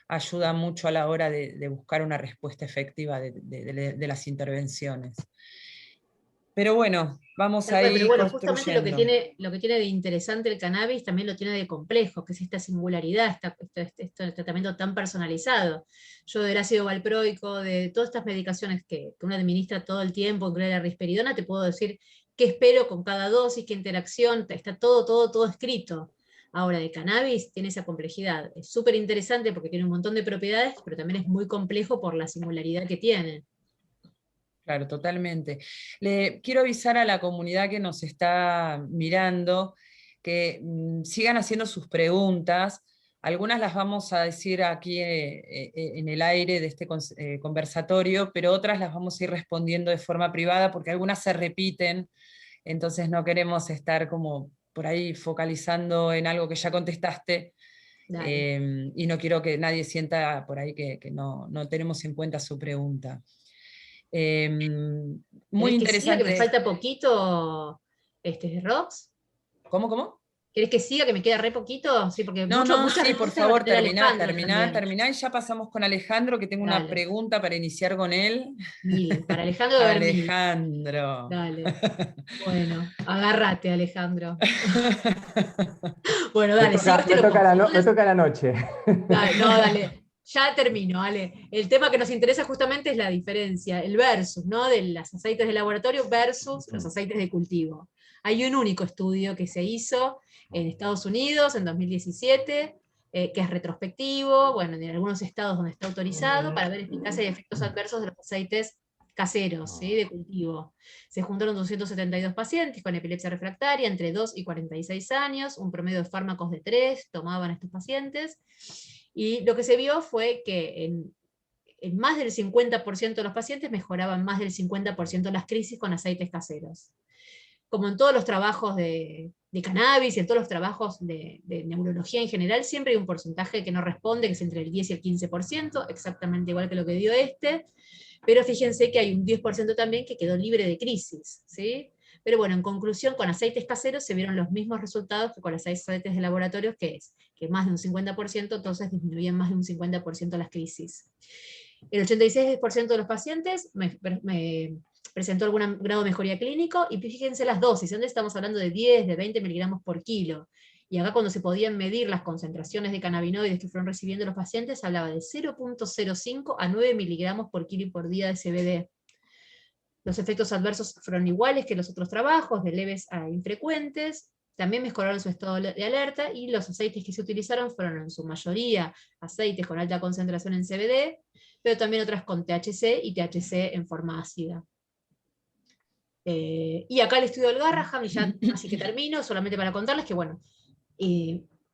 ayuda mucho a la hora de buscar una respuesta efectiva de las intervenciones. Pero bueno, vamos a Pero ir bueno, justamente construyendo. lo que tiene de interesante el cannabis también lo tiene de complejo, que es esta singularidad, este tratamiento tan personalizado. Yo del ácido valproico, de todas estas medicaciones que uno administra todo el tiempo, incluida la risperidona, te puedo decir qué espero con cada dosis, qué interacción, está todo escrito. Ahora, de cannabis tiene esa complejidad. Es súper interesante porque tiene un montón de propiedades, pero también es muy complejo por la singularidad que tiene. Claro, totalmente. Le quiero avisar a la comunidad que nos está mirando que sigan haciendo sus preguntas. Algunas las vamos a decir aquí en el aire de este conversatorio, pero otras las vamos a ir respondiendo de forma privada porque algunas se repiten, entonces no queremos estar como por ahí focalizando en algo que ya contestaste. Dale. Y no quiero que nadie sienta por ahí que no tenemos en cuenta su pregunta. Muy ¿Querés que siga, que me interesante. falta poquito, Rox? ¿Cómo? ¿Querés que siga, que me queda re poquito? Sí, porque No, no, muchas sí, por respuestas van a favor, tener terminá, Alejandro terminá, también. terminá, y ya pasamos con Alejandro, que tengo una Dale, pregunta para iniciar con él. mil. Para Alejandro debe haber mil. Alejandro. Dale. Bueno, agárrate, Alejandro. Bueno, Me dale, toca, sigaste lo me toca la noche. Dale, no, dale. Ya termino, dale. El tema que nos interesa justamente es la diferencia, el versus, ¿no? De los aceites de laboratorio versus los aceites de cultivo. Hay un único estudio que se hizo en Estados Unidos en 2017, que es retrospectivo, bueno, en algunos estados donde está autorizado, para ver eficacia y efectos adversos de los aceites caseros, ¿sí? De cultivo. Se juntaron 272 pacientes con epilepsia refractaria entre 2 y 46 años, un promedio de fármacos de 3 tomaban estos pacientes, y lo que se vio fue que en más del 50% de los pacientes mejoraban más del 50% las crisis con aceites caseros. Como en todos los trabajos de cannabis y en todos los trabajos de neurología en general, siempre hay un porcentaje que no responde, que es entre el 10 y el 15%, exactamente igual que lo que dio pero fíjense que hay un 10% también que quedó libre de crisis, ¿sí? Pero bueno, en conclusión, con aceites caseros se vieron los mismos resultados que con los aceites de laboratorios, que es que más de un 50%, entonces disminuían más de un 50% las crisis. El 86% de los pacientes me presentó algún grado de mejoría clínico, y fíjense las dosis, donde estamos hablando de 10, de 20 miligramos por kilo. Y acá, cuando se podían medir las concentraciones de cannabinoides que fueron recibiendo los pacientes, hablaba de 0,05 a 9 miligramos por kilo y por día de CBD. Los efectos adversos fueron iguales que los otros trabajos, de leves a infrecuentes. También mejoraron su estado de alerta, y los aceites que se utilizaron fueron en su mayoría aceites con alta concentración en CBD, pero también otras con THC y THC en forma ácida. Y acá el estudio del Garraham, y ya así que termino, solamente para contarles que, bueno,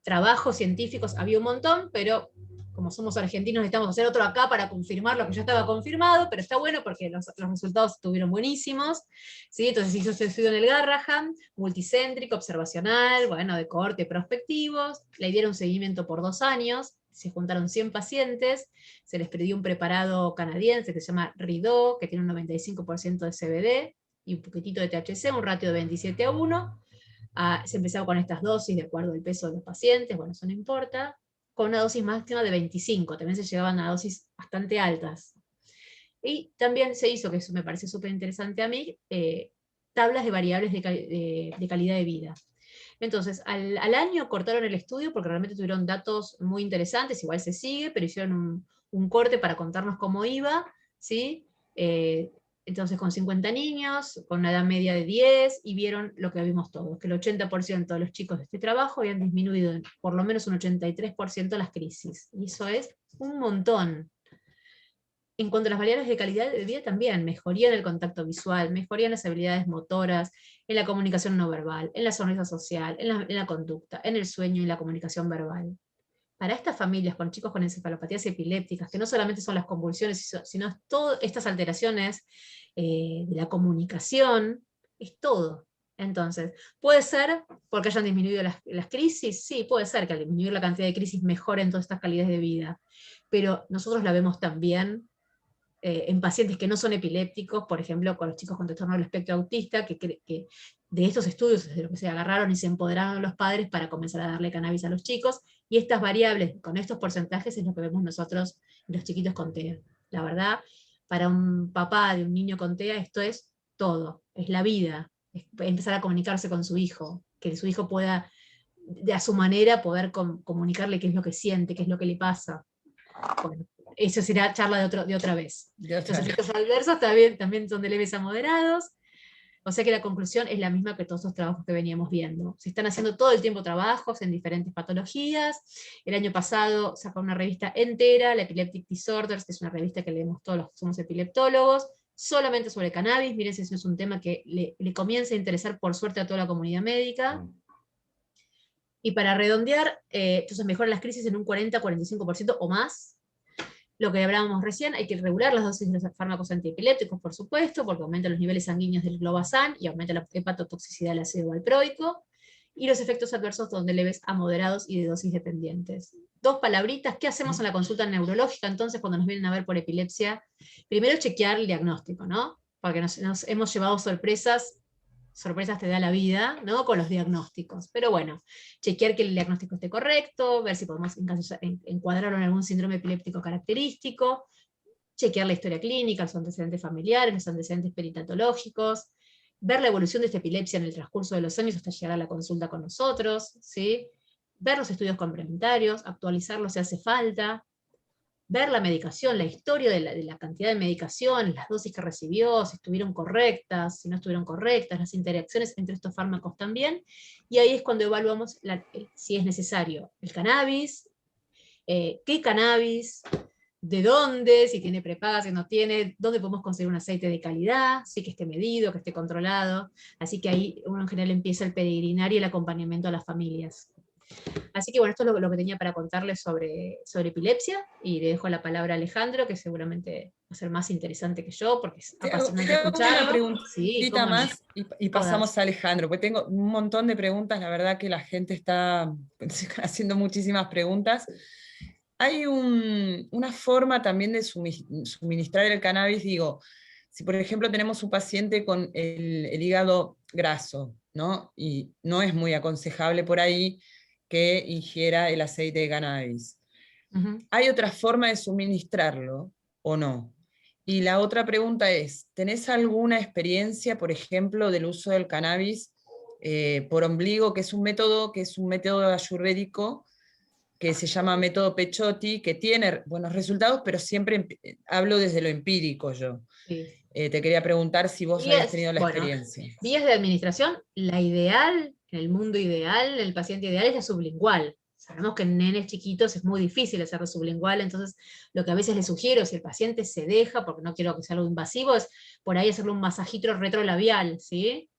trabajos científicos había un montón, pero como somos argentinos necesitamos hacer otro acá para confirmar lo que ya estaba confirmado, pero está bueno porque los resultados estuvieron buenísimos, ¿sí? Entonces hizo este estudio en el Garraham, multicéntrico, observacional, bueno, de cohorte prospectivos, le dieron seguimiento por 2 años, se juntaron 100 pacientes, se les pidió un preparado canadiense que se llama Ridó, que tiene un 95% de CBD y un poquitito de THC, un ratio de 27:1. Se empezaba con estas dosis de acuerdo al peso de los pacientes, bueno, eso no importa, con una dosis máxima de 25, también se llegaban a dosis bastante altas. Y también se hizo, que eso me parece súper interesante a mí, tablas de variables de calidad de vida. Entonces, al año cortaron el estudio porque realmente tuvieron datos muy interesantes, igual se sigue, pero hicieron un corte para contarnos cómo iba, ¿sí? Entonces, con 50 niños, con una edad media de 10, y vieron lo que vimos todos, que el 80% de los chicos de este trabajo habían disminuido en por lo menos un 83% las crisis. Y eso es un montón. En cuanto a las variables de calidad de vida también, mejoría en el contacto visual, mejoría en las habilidades motoras, en la comunicación no verbal, en la sonrisa social, en la conducta, en el sueño y la comunicación verbal. Para estas familias con chicos con encefalopatías epilépticas, que no solamente son las convulsiones, sino todas estas alteraciones de la comunicación, es todo. Entonces, puede ser porque hayan disminuido las crisis, sí, puede ser que al disminuir la cantidad de crisis mejoren todas estas calidades de vida, pero nosotros la vemos también en pacientes que no son epilépticos, por ejemplo, con los chicos con trastorno del espectro autista, que de estos estudios es de lo que se agarraron y se empoderaron los padres para comenzar a darle cannabis a los chicos, y estas variables con estos porcentajes es lo que vemos nosotros en los chiquitos con TEA. La verdad, para un papá de un niño con TEA esto es todo, es la vida, es empezar a comunicarse con su hijo, que su hijo pueda, a su manera, poder comunicarle qué es lo que siente, qué es lo que le pasa. Bueno, eso será charla de otra vez. Los efectos adversos también son de leves a moderados, o sea que la conclusión es la misma que todos los trabajos que veníamos viendo. Se están haciendo todo el tiempo trabajos en diferentes patologías. El año pasado sacó una revista entera, la Epileptic Disorders, que es una revista que leemos todos los que somos epileptólogos, solamente sobre cannabis. Miren si eso es un tema que le comienza a interesar por suerte a toda la comunidad médica. Y para redondear, entonces mejoran las crisis en un 40-45% o más. Lo que hablábamos recién, hay que regular las dosis de los fármacos antiepilépticos, por supuesto, porque aumenta los niveles sanguíneos del clobazam y aumenta la hepatotoxicidad del ácido valproico, y los efectos adversos son de leves a moderados y de dosis dependientes. Dos palabritas, ¿qué hacemos en la consulta neurológica entonces cuando nos vienen a ver por epilepsia? Primero chequear el diagnóstico, ¿no? Porque nos hemos llevado sorpresas te da la vida, ¿no? Con los diagnósticos. Pero bueno, chequear que el diagnóstico esté correcto, ver si podemos encuadrarlo en algún síndrome epiléptico característico, chequear la historia clínica, los antecedentes familiares, los antecedentes perinatológicos, ver la evolución de esta epilepsia en el transcurso de los años hasta llegar a la consulta con nosotros, ¿sí? Ver los estudios complementarios, actualizarlos si hace falta, ver la medicación, la historia de la cantidad de medicación, las dosis que recibió, si estuvieron correctas, si no estuvieron correctas, las interacciones entre estos fármacos también, y ahí es cuando evaluamos si es necesario el cannabis, qué cannabis, de dónde, si tiene prepaga, si no tiene, dónde podemos conseguir un aceite de calidad, sí que esté medido, que esté controlado, así que ahí uno en general empieza el peregrinar y el acompañamiento a las familias. Así que bueno, esto es lo que tenía para contarles sobre epilepsia, y le dejo la palabra a Alejandro, que seguramente va a ser más interesante que yo, porque es apasionante Te hago una escucharlo. Sí, preguntita cómo no. más y pasamos Todas. a Alejandro, porque tengo un montón de preguntas, la verdad que la gente está haciendo muchísimas preguntas. Hay una forma también de suministrar el cannabis, digo, si por ejemplo tenemos un paciente con el hígado graso, ¿no? Y no es muy aconsejable por ahí que ingiera el aceite de cannabis. ¿Hay otra forma de suministrarlo o no? Y la otra pregunta es, ¿tenés alguna experiencia, por ejemplo, del uso del cannabis por ombligo, que es un método ayurvédico que se llama método Pechotti, que tiene buenos resultados, pero siempre hablo desde lo empírico yo. Sí. Te quería preguntar si vos habías tenido la Bueno, experiencia. vías de administración, la ideal, en el mundo ideal, el paciente ideal es la sublingual. Sabemos que en nenes chiquitos es muy difícil hacerlo sublingual, entonces lo que a veces le sugiero, si el paciente se deja, porque no quiero que sea algo invasivo, es por ahí hacerle un masajito retrolabial, ¿sí?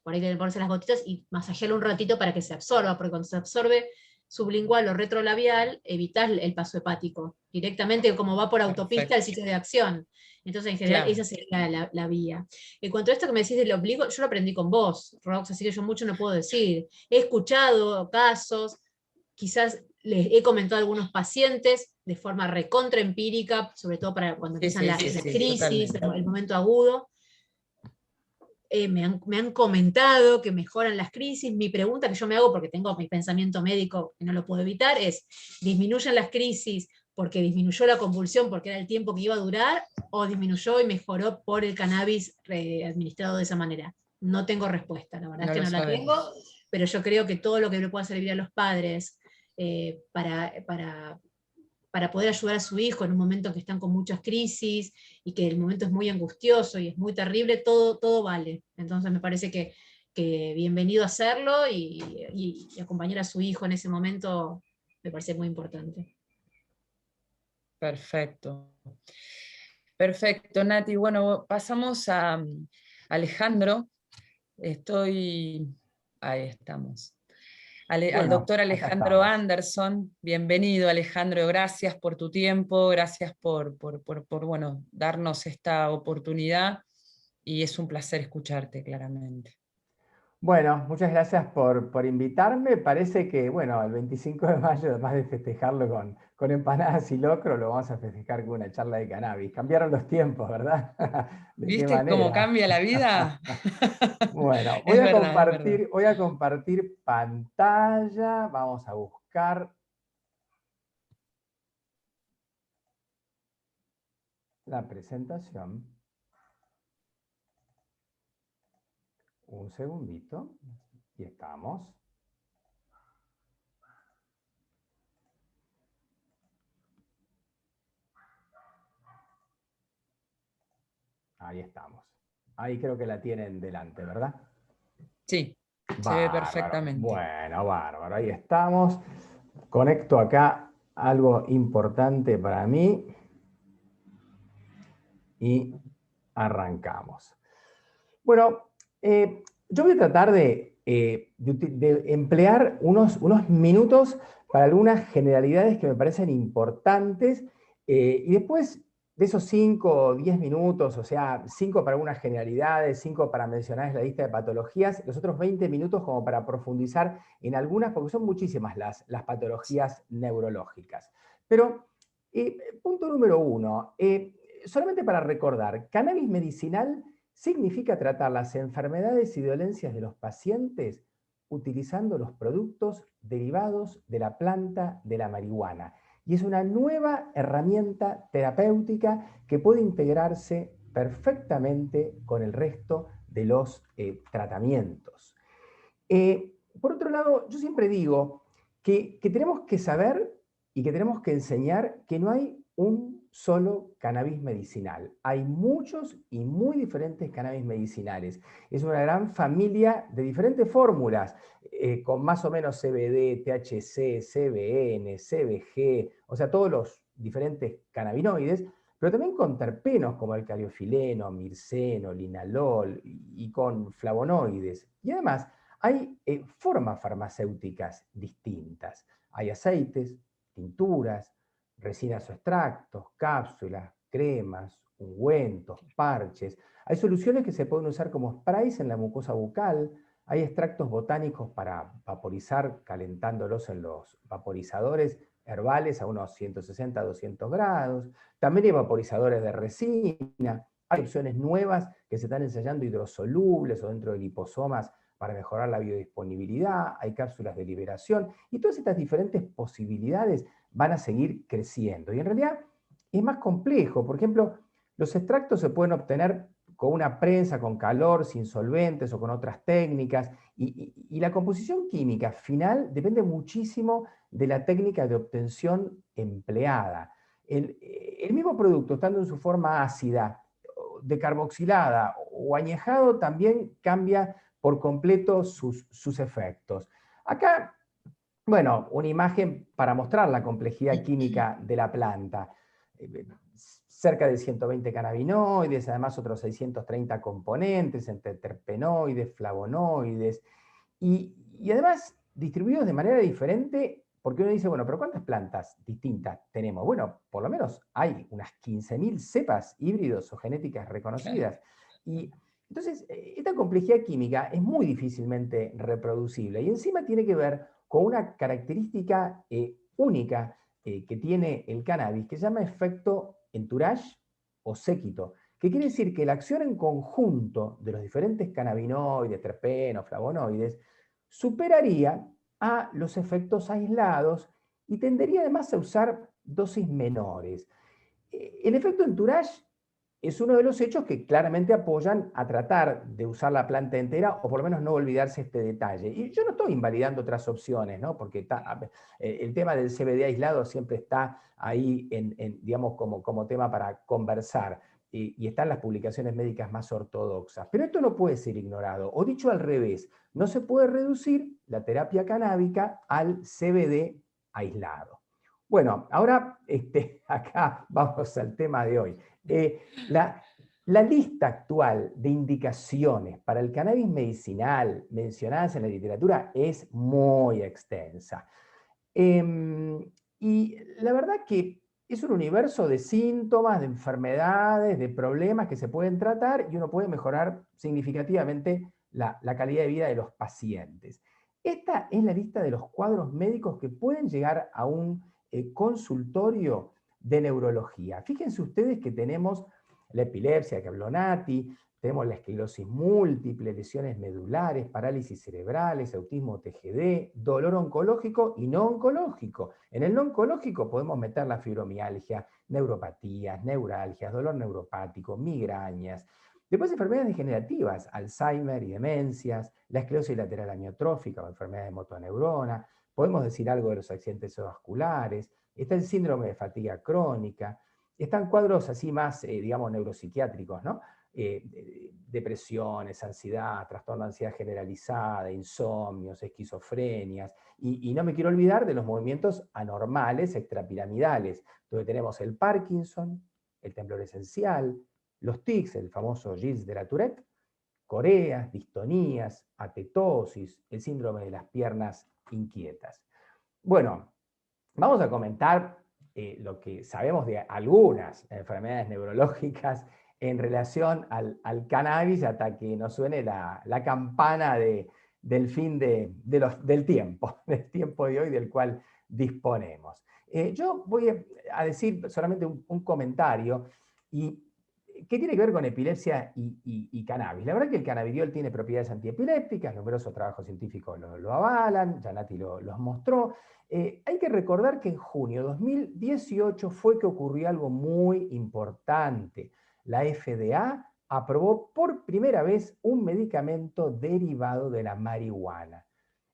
Por ahí que ponerse las gotitas y masajearlo un ratito para que se absorba, porque cuando se absorbe sublingual o retrolabial, evitas el paso hepático, directamente como va por autopista al sitio de acción. Entonces, en general, Claro. esa sería la vía. En cuanto a esto que me decís del obligo, yo lo aprendí con vos, Rox, así que yo mucho no puedo decir. He escuchado casos, quizás les he comentado a algunos pacientes de forma recontra empírica, sobre todo para cuando Sí, empiezan sí, las sí, sí, crisis, totalmente. el momento agudo. Me han comentado que mejoran las crisis. Mi pregunta que yo me hago, porque tengo mi pensamiento médico que no lo puedo evitar, es, ¿disminuyen las crisis porque disminuyó la convulsión, porque era el tiempo que iba a durar, o disminuyó y mejoró por el cannabis administrado de esa manera? No tengo respuesta, la verdad es No que lo no la tengo, sabemos. pero yo creo que todo lo que le pueda servir a los padres para poder ayudar a su hijo en un momento en que están con muchas crisis y que el momento es muy angustioso y es muy terrible, todo vale. Entonces me parece que bienvenido a hacerlo y acompañar a su hijo en ese momento me parece muy importante. Perfecto. Perfecto, Nati. Bueno, pasamos a Alejandro. Ahí estamos. Al Bueno, doctor acá Alejandro estamos. Anderson. Bienvenido, Alejandro. Gracias por tu tiempo, gracias bueno, darnos esta oportunidad y es un placer escucharte claramente. Bueno, muchas gracias por invitarme. Parece que, bueno, el 25 de mayo, además de festejarlo con empanadas y locro, lo vamos a festejar con una charla de cannabis. Cambiaron los tiempos, ¿verdad? ¿De qué ¿Viste cómo manera? cambia la vida? Bueno, Es verdad, es verdad. voy a compartir pantalla. Vamos a buscar la presentación. Un segundito. Y estamos. Ahí estamos. Ahí creo que la tienen delante, ¿verdad? Sí, se ve Bárbaro. perfectamente. Bueno, bárbaro. Ahí estamos. Conecto acá algo importante para mí. Y arrancamos. Bueno, yo voy a tratar de emplear unos minutos para algunas generalidades que me parecen importantes y después de esos 5 o 10 minutos, o sea, 5 para algunas generalidades, 5 para mencionar la lista de patologías, los otros 20 minutos como para profundizar en algunas, porque son muchísimas las patologías neurológicas. Pero, punto número 1, solamente para recordar, cannabis medicinal significa tratar las enfermedades y dolencias de los pacientes utilizando los productos derivados de la planta de la marihuana. Y es una nueva herramienta terapéutica que puede integrarse perfectamente con el resto de los tratamientos. Por otro lado, yo siempre digo que tenemos que saber y que tenemos que enseñar que no hay un solo cannabis medicinal. Hay muchos y muy diferentes cannabis medicinales. Es una gran familia de diferentes fórmulas, con más o menos CBD, THC, CBN, CBG, o sea, todos los diferentes cannabinoides, pero también con terpenos como el cariofileno, mirceno, linalol y con flavonoides. Y además, hay formas farmacéuticas distintas. Hay aceites, tinturas, resinas o extractos, cápsulas, cremas, ungüentos, parches. Hay soluciones que se pueden usar como sprays en la mucosa bucal. Hay extractos botánicos para vaporizar calentándolos en los vaporizadores herbales a unos 160 a 200 grados. También hay vaporizadores de resina. Hay opciones nuevas que se están ensayando hidrosolubles o dentro de liposomas para mejorar la biodisponibilidad, hay cápsulas de liberación, y todas estas diferentes posibilidades van a seguir creciendo. Y en realidad es más complejo. Por ejemplo, los extractos se pueden obtener con una prensa, con calor, sin solventes o con otras técnicas, y la composición química final depende muchísimo de la técnica de obtención empleada. El mismo producto, estando en su forma ácida, decarboxilada o añejado, también cambia por completo sus efectos. Acá, bueno, una imagen para mostrar la complejidad química de la planta. Cerca de 120 cannabinoides, además otros 630 componentes entre terpenoides, flavonoides, y además distribuidos de manera diferente, porque uno dice, bueno, pero ¿cuántas plantas distintas tenemos? Bueno, por lo menos hay unas 15.000 cepas híbridos o genéticas reconocidas. Y entonces, esta complejidad química es muy difícilmente reproducible y encima tiene que ver con una característica única que tiene el cannabis, que se llama efecto entourage o séquito, que quiere decir que la acción en conjunto de los diferentes cannabinoides, terpenos, flavonoides, superaría a los efectos aislados y tendería además a usar dosis menores. El efecto entourage es uno de los hechos que claramente apoyan a tratar de usar la planta entera o por lo menos no olvidarse este detalle. Y yo no estoy invalidando otras opciones, ¿no? Porque el tema del CBD aislado siempre está ahí, digamos, como tema para conversar. Y están las publicaciones médicas más ortodoxas. Pero esto no puede ser ignorado. O dicho al revés, no se puede reducir la terapia canábica al CBD aislado. Bueno, ahora acá vamos al tema de hoy. La lista actual de indicaciones para el cannabis medicinal mencionadas en la literatura es muy extensa. Y la verdad que es un universo de síntomas, de enfermedades, de problemas que se pueden tratar y uno puede mejorar significativamente la calidad de vida de los pacientes. Esta es la lista de los cuadros médicos que pueden llegar a un consultorio de neurología. Fíjense ustedes que tenemos la epilepsia que habló Nati, tenemos la esclerosis múltiple, lesiones medulares, parálisis cerebrales, autismo TGD, dolor oncológico y no oncológico. En el no oncológico podemos meter la fibromialgia, neuropatías, neuralgias, dolor neuropático, migrañas. Después enfermedades degenerativas, Alzheimer y demencias, la esclerosis lateral amiotrófica o enfermedad de motoneurona, podemos decir algo de los accidentes vasculares, está el síndrome de fatiga crónica, están cuadros así más, digamos, neuropsiquiátricos, ¿no? Depresiones, ansiedad, trastorno de ansiedad generalizada, insomnios, esquizofrenias, y no me quiero olvidar de los movimientos anormales extrapiramidales, donde tenemos el Parkinson, el temblor esencial, los tics, el famoso GIS de la Tourette, coreas, distonías, atetosis, el síndrome de las piernas inquietas. Bueno, vamos a comentar lo que sabemos de algunas enfermedades neurológicas en relación al cannabis hasta que nos suene la campana del fin del tiempo de hoy del cual disponemos. Yo voy a decir solamente un comentario que tiene que ver con epilepsia y cannabis. La verdad que el cannabidiol tiene propiedades antiepilépticas, numerosos trabajos científicos lo avalan, ya Nati los mostró. Hay que recordar que en junio de 2018 fue que ocurrió algo muy importante. La FDA aprobó por primera vez un medicamento derivado de la marihuana.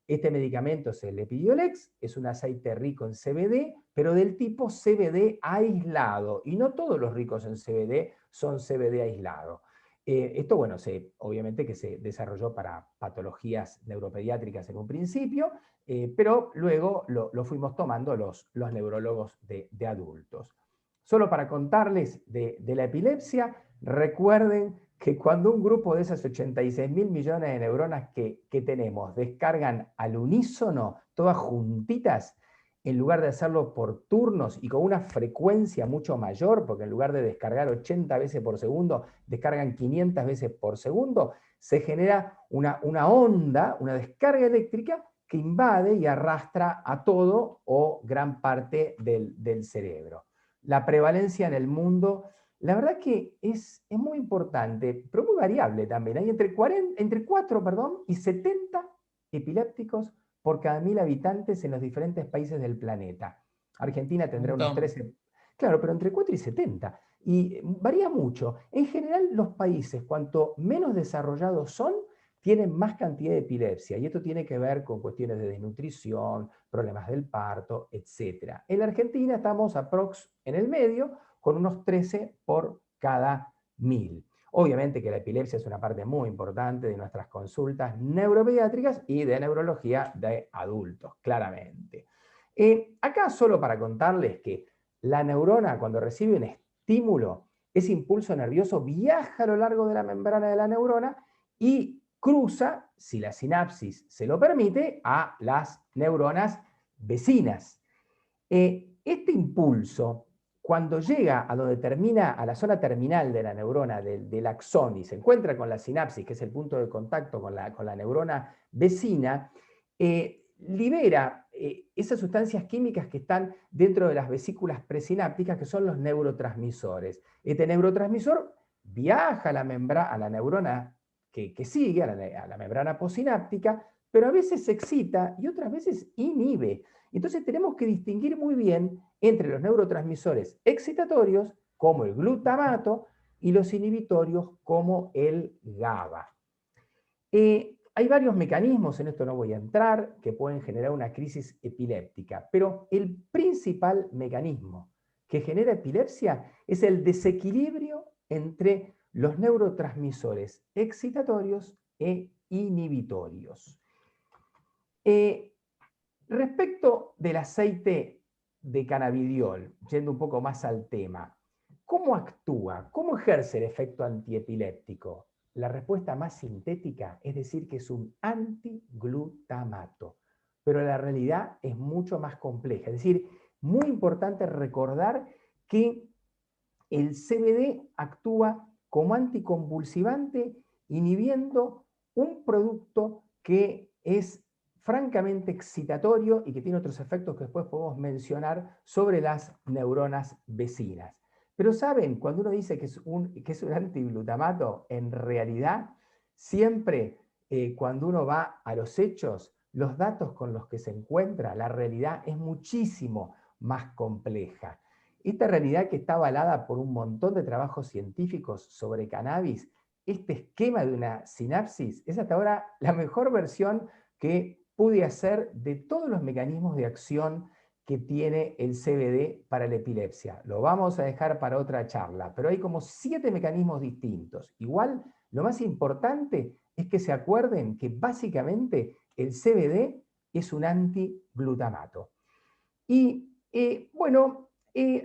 Este medicamento es el Epidiolex, es un aceite rico en CBD, pero del tipo CBD aislado. Y no todos los ricos en CBD son CBD aislado. Esto, bueno, obviamente que se desarrolló para patologías neuropediátricas en un principio, pero luego lo fuimos tomando los neurólogos de adultos. Solo para contarles de la epilepsia, recuerden que cuando un grupo de esas 86.000 millones de neuronas que tenemos descargan al unísono, todas juntitas, en lugar de hacerlo por turnos y con una frecuencia mucho mayor, porque en lugar de descargar 80 veces por segundo, descargan 500 veces por segundo, se genera una onda, una descarga eléctrica que invade y arrastra a todo o gran parte del cerebro. La prevalencia en el mundo, la verdad que es muy importante, pero muy variable también. Hay entre 4 y 70 epilépticos por cada 1000 habitantes en los diferentes países del planeta. Argentina tendrá unos 13, claro, pero entre 4 y 70. Y varía mucho. En general, los países, cuanto menos desarrollados son, tienen más cantidad de epilepsia. Y esto tiene que ver con cuestiones de desnutrición, problemas del parto, etc. En la Argentina estamos aprox en el medio, con unos 13 por cada 1000. Obviamente que la epilepsia es una parte muy importante de nuestras consultas neuropediátricas y de neurología de adultos, claramente. Acá solo para contarles que la neurona, cuando recibe un estímulo, ese impulso nervioso viaja a lo largo de la membrana de la neurona y cruza, si la sinapsis se lo permite, a las neuronas vecinas. Este impulso, cuando llega a donde termina, a la zona terminal de la neurona, del axón, y se encuentra con la sinapsis, que es el punto de contacto con la neurona vecina, libera esas sustancias químicas que están dentro de las vesículas presinápticas, que son los neurotransmisores. Este neurotransmisor viaja a la neurona que sigue, a la membrana posináptica, pero a veces se excita y otras veces inhibe. Entonces tenemos que distinguir muy bien entre los neurotransmisores excitatorios, como el glutamato, y los inhibitorios, como el GABA. Hay varios mecanismos, en esto no voy a entrar, que pueden generar una crisis epiléptica, pero el principal mecanismo que genera epilepsia es el desequilibrio entre los neurotransmisores excitatorios e inhibitorios. Respecto del aceite de cannabidiol, yendo un poco más al tema, ¿cómo actúa? ¿Cómo ejerce el efecto antiepiléptico? La respuesta más sintética es decir que es un antiglutamato, pero la realidad es mucho más compleja. Es decir, muy importante recordar que el CBD actúa como anticonvulsivante inhibiendo un producto que es francamente excitatorio y que tiene otros efectos que después podemos mencionar sobre las neuronas vecinas. Pero saben, cuando uno dice que es un antiglutamato, en realidad siempre cuando uno va a los hechos, los datos con los que se encuentra, la realidad es muchísimo más compleja. Esta realidad que está avalada por un montón de trabajos científicos sobre cannabis, este esquema de una sinapsis es hasta ahora la mejor versión que pude hacer de todos los mecanismos de acción que tiene el CBD para la epilepsia. Lo vamos a dejar para otra charla, pero hay como 7 mecanismos distintos. Igual, lo más importante es que se acuerden que básicamente el CBD es un antiglutamato. Y bueno,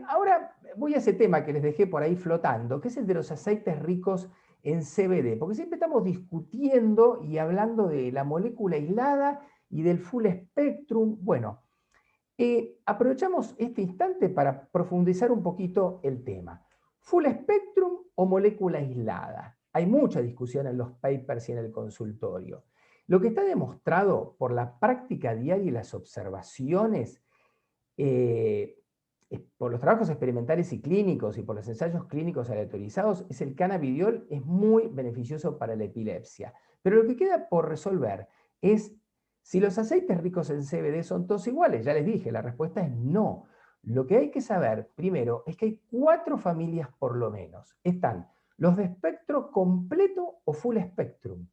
ahora voy a ese tema que les dejé por ahí flotando, que es el de los aceites ricos en CBD, porque siempre estamos discutiendo y hablando de la molécula aislada y del full spectrum. Bueno, aprovechamos este instante para profundizar un poquito el tema. ¿Full spectrum o molécula aislada? Hay mucha discusión en los papers y en el consultorio. Lo que está demostrado por la práctica diaria y las observaciones, por los trabajos experimentales y clínicos y por los ensayos clínicos aleatorizados, es el cannabidiol es muy beneficioso para la epilepsia. Pero lo que queda por resolver es si los aceites ricos en CBD son todos iguales. Ya les dije, la respuesta es no. Lo que hay que saber, primero, es que hay 4 familias por lo menos. Están los de espectro completo o full spectrum,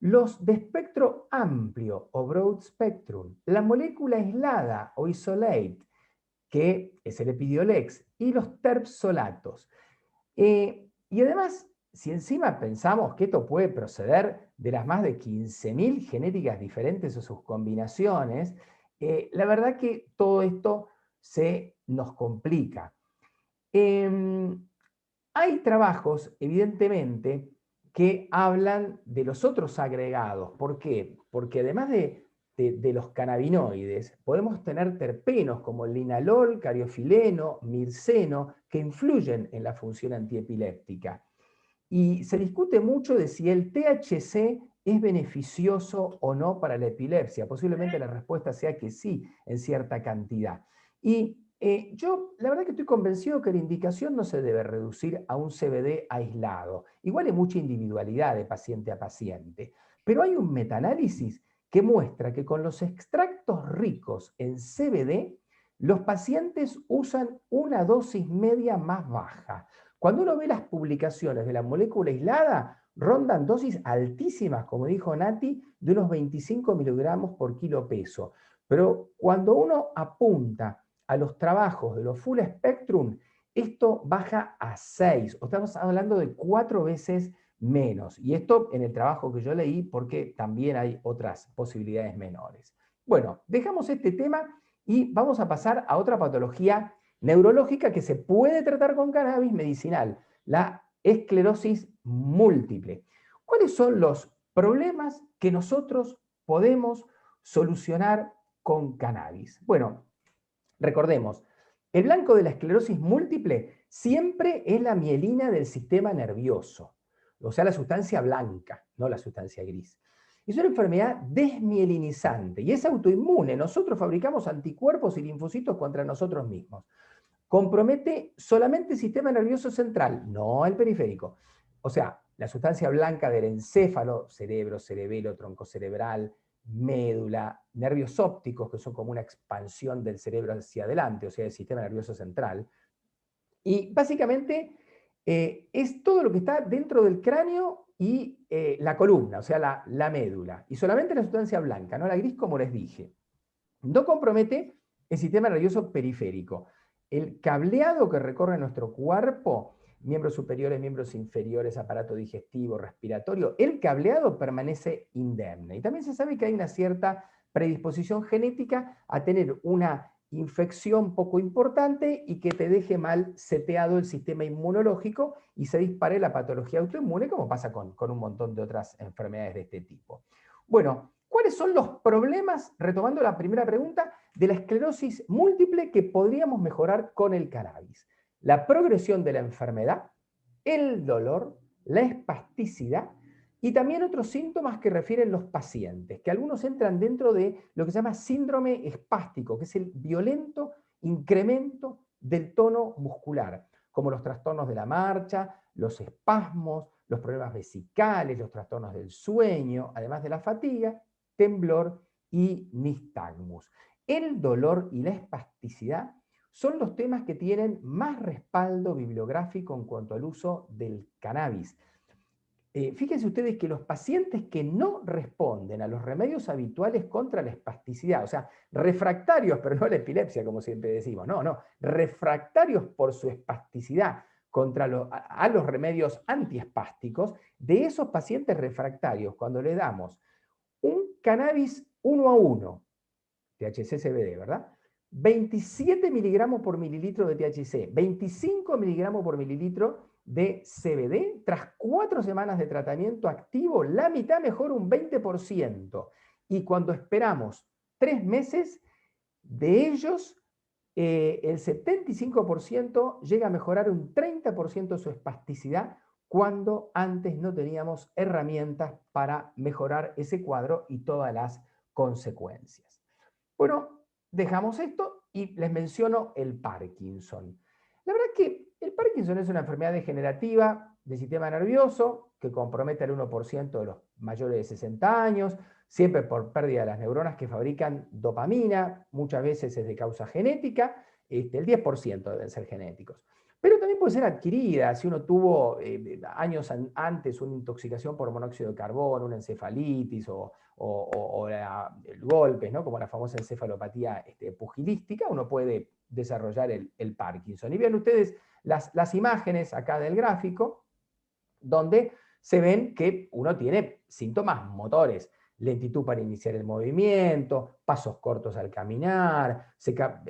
los de espectro amplio o broad spectrum, la molécula aislada o isolate, que es el Epidiolex, y los terpsolatos. Y además, si encima pensamos que esto puede proceder de las más de 15.000 genéticas diferentes o sus combinaciones, la verdad que todo esto se nos complica. Hay trabajos, evidentemente, que hablan de los otros agregados. ¿Por qué? Porque además de los cannabinoides, podemos tener terpenos como el linalol, cariofileno, mirceno, que influyen en la función antiepiléptica. Y se discute mucho de si el THC es beneficioso o no para la epilepsia. Posiblemente la respuesta sea que sí, en cierta cantidad. Y yo, la verdad que estoy convencido que la indicación no se debe reducir a un CBD aislado. Igual hay mucha individualidad de paciente a paciente. Pero hay un metaanálisis que muestra que con los extractos ricos en CBD, los pacientes usan una dosis media más baja. Cuando uno ve las publicaciones de la molécula aislada, rondan dosis altísimas, como dijo Nati, de unos 25 miligramos por kilo peso. Pero cuando uno apunta a los trabajos de los full spectrum, esto baja a 6, o estamos hablando de 4 veces menos. Y esto en el trabajo que yo leí, porque también hay otras posibilidades menores. Bueno, dejamos este tema y vamos a pasar a otra patología neurológica que se puede tratar con cannabis medicinal, la esclerosis múltiple. ¿Cuáles son los problemas que nosotros podemos solucionar con cannabis? Bueno, recordemos, el blanco de la esclerosis múltiple siempre es la mielina del sistema nervioso, o sea, la sustancia blanca, no la sustancia gris. Es una enfermedad desmielinizante y es autoinmune. Nosotros fabricamos anticuerpos y linfocitos contra nosotros mismos. Compromete solamente el sistema nervioso central, no el periférico. O sea, la sustancia blanca del encéfalo, cerebro, cerebelo, tronco cerebral, médula, nervios ópticos, que son como una expansión del cerebro hacia adelante, o sea, el sistema nervioso central. Y básicamente es todo lo que está dentro del cráneo y la columna, o sea, la médula. Y solamente la sustancia blanca, no la gris, como les dije. No compromete el sistema nervioso periférico. El cableado que recorre nuestro cuerpo, miembros superiores, miembros inferiores, aparato digestivo, respiratorio, el cableado permanece indemne. Y también se sabe que hay una cierta predisposición genética a tener una infección poco importante y que te deje mal seteado el sistema inmunológico y se dispare la patología autoinmune, como pasa con un montón de otras enfermedades de este tipo. Bueno, ¿cuáles son los problemas, retomando la primera pregunta, de la esclerosis múltiple que podríamos mejorar con el cannabis? La progresión de la enfermedad, el dolor, la espasticidad Y también otros síntomas que refieren los pacientes, que algunos entran dentro de lo que se llama síndrome espástico, que es el violento incremento del tono muscular, como los trastornos de la marcha, los espasmos, los problemas vesicales, los trastornos del sueño, además de la fatiga, temblor y nistagmus. El dolor y la espasticidad son los temas que tienen más respaldo bibliográfico en cuanto al uso del cannabis. Fíjense ustedes que los pacientes que no responden a los remedios habituales contra la espasticidad, o sea, refractarios, pero no la epilepsia, como siempre decimos, no, refractarios por su espasticidad contra a los remedios antiespásticos, de esos pacientes refractarios, cuando le damos un cannabis 1 a 1, THC-CBD, ¿verdad? 27 miligramos por mililitro de THC, 25 miligramos por mililitro de CBD, tras 4 semanas de tratamiento activo, la mitad mejora un 20%. Y cuando esperamos 3 meses, de ellos, el 75% llega a mejorar un 30% su espasticidad, cuando antes no teníamos herramientas para mejorar ese cuadro y todas las consecuencias. Bueno, dejamos esto y les menciono el Parkinson. La verdad es que el Parkinson es una enfermedad degenerativa del sistema nervioso que compromete al 1% de los mayores de 60 años, siempre por pérdida de las neuronas que fabrican dopamina, muchas veces es de causa genética, el 10% deben ser genéticos. Pero también puede ser adquirida, si uno tuvo años antes una intoxicación por monóxido de carbono, una encefalitis o golpes, ¿no? Como la famosa encefalopatía pugilística, uno puede desarrollar el Parkinson. Y vean ustedes las imágenes acá del gráfico, donde se ven que uno tiene síntomas motores, lentitud para iniciar el movimiento, pasos cortos al caminar,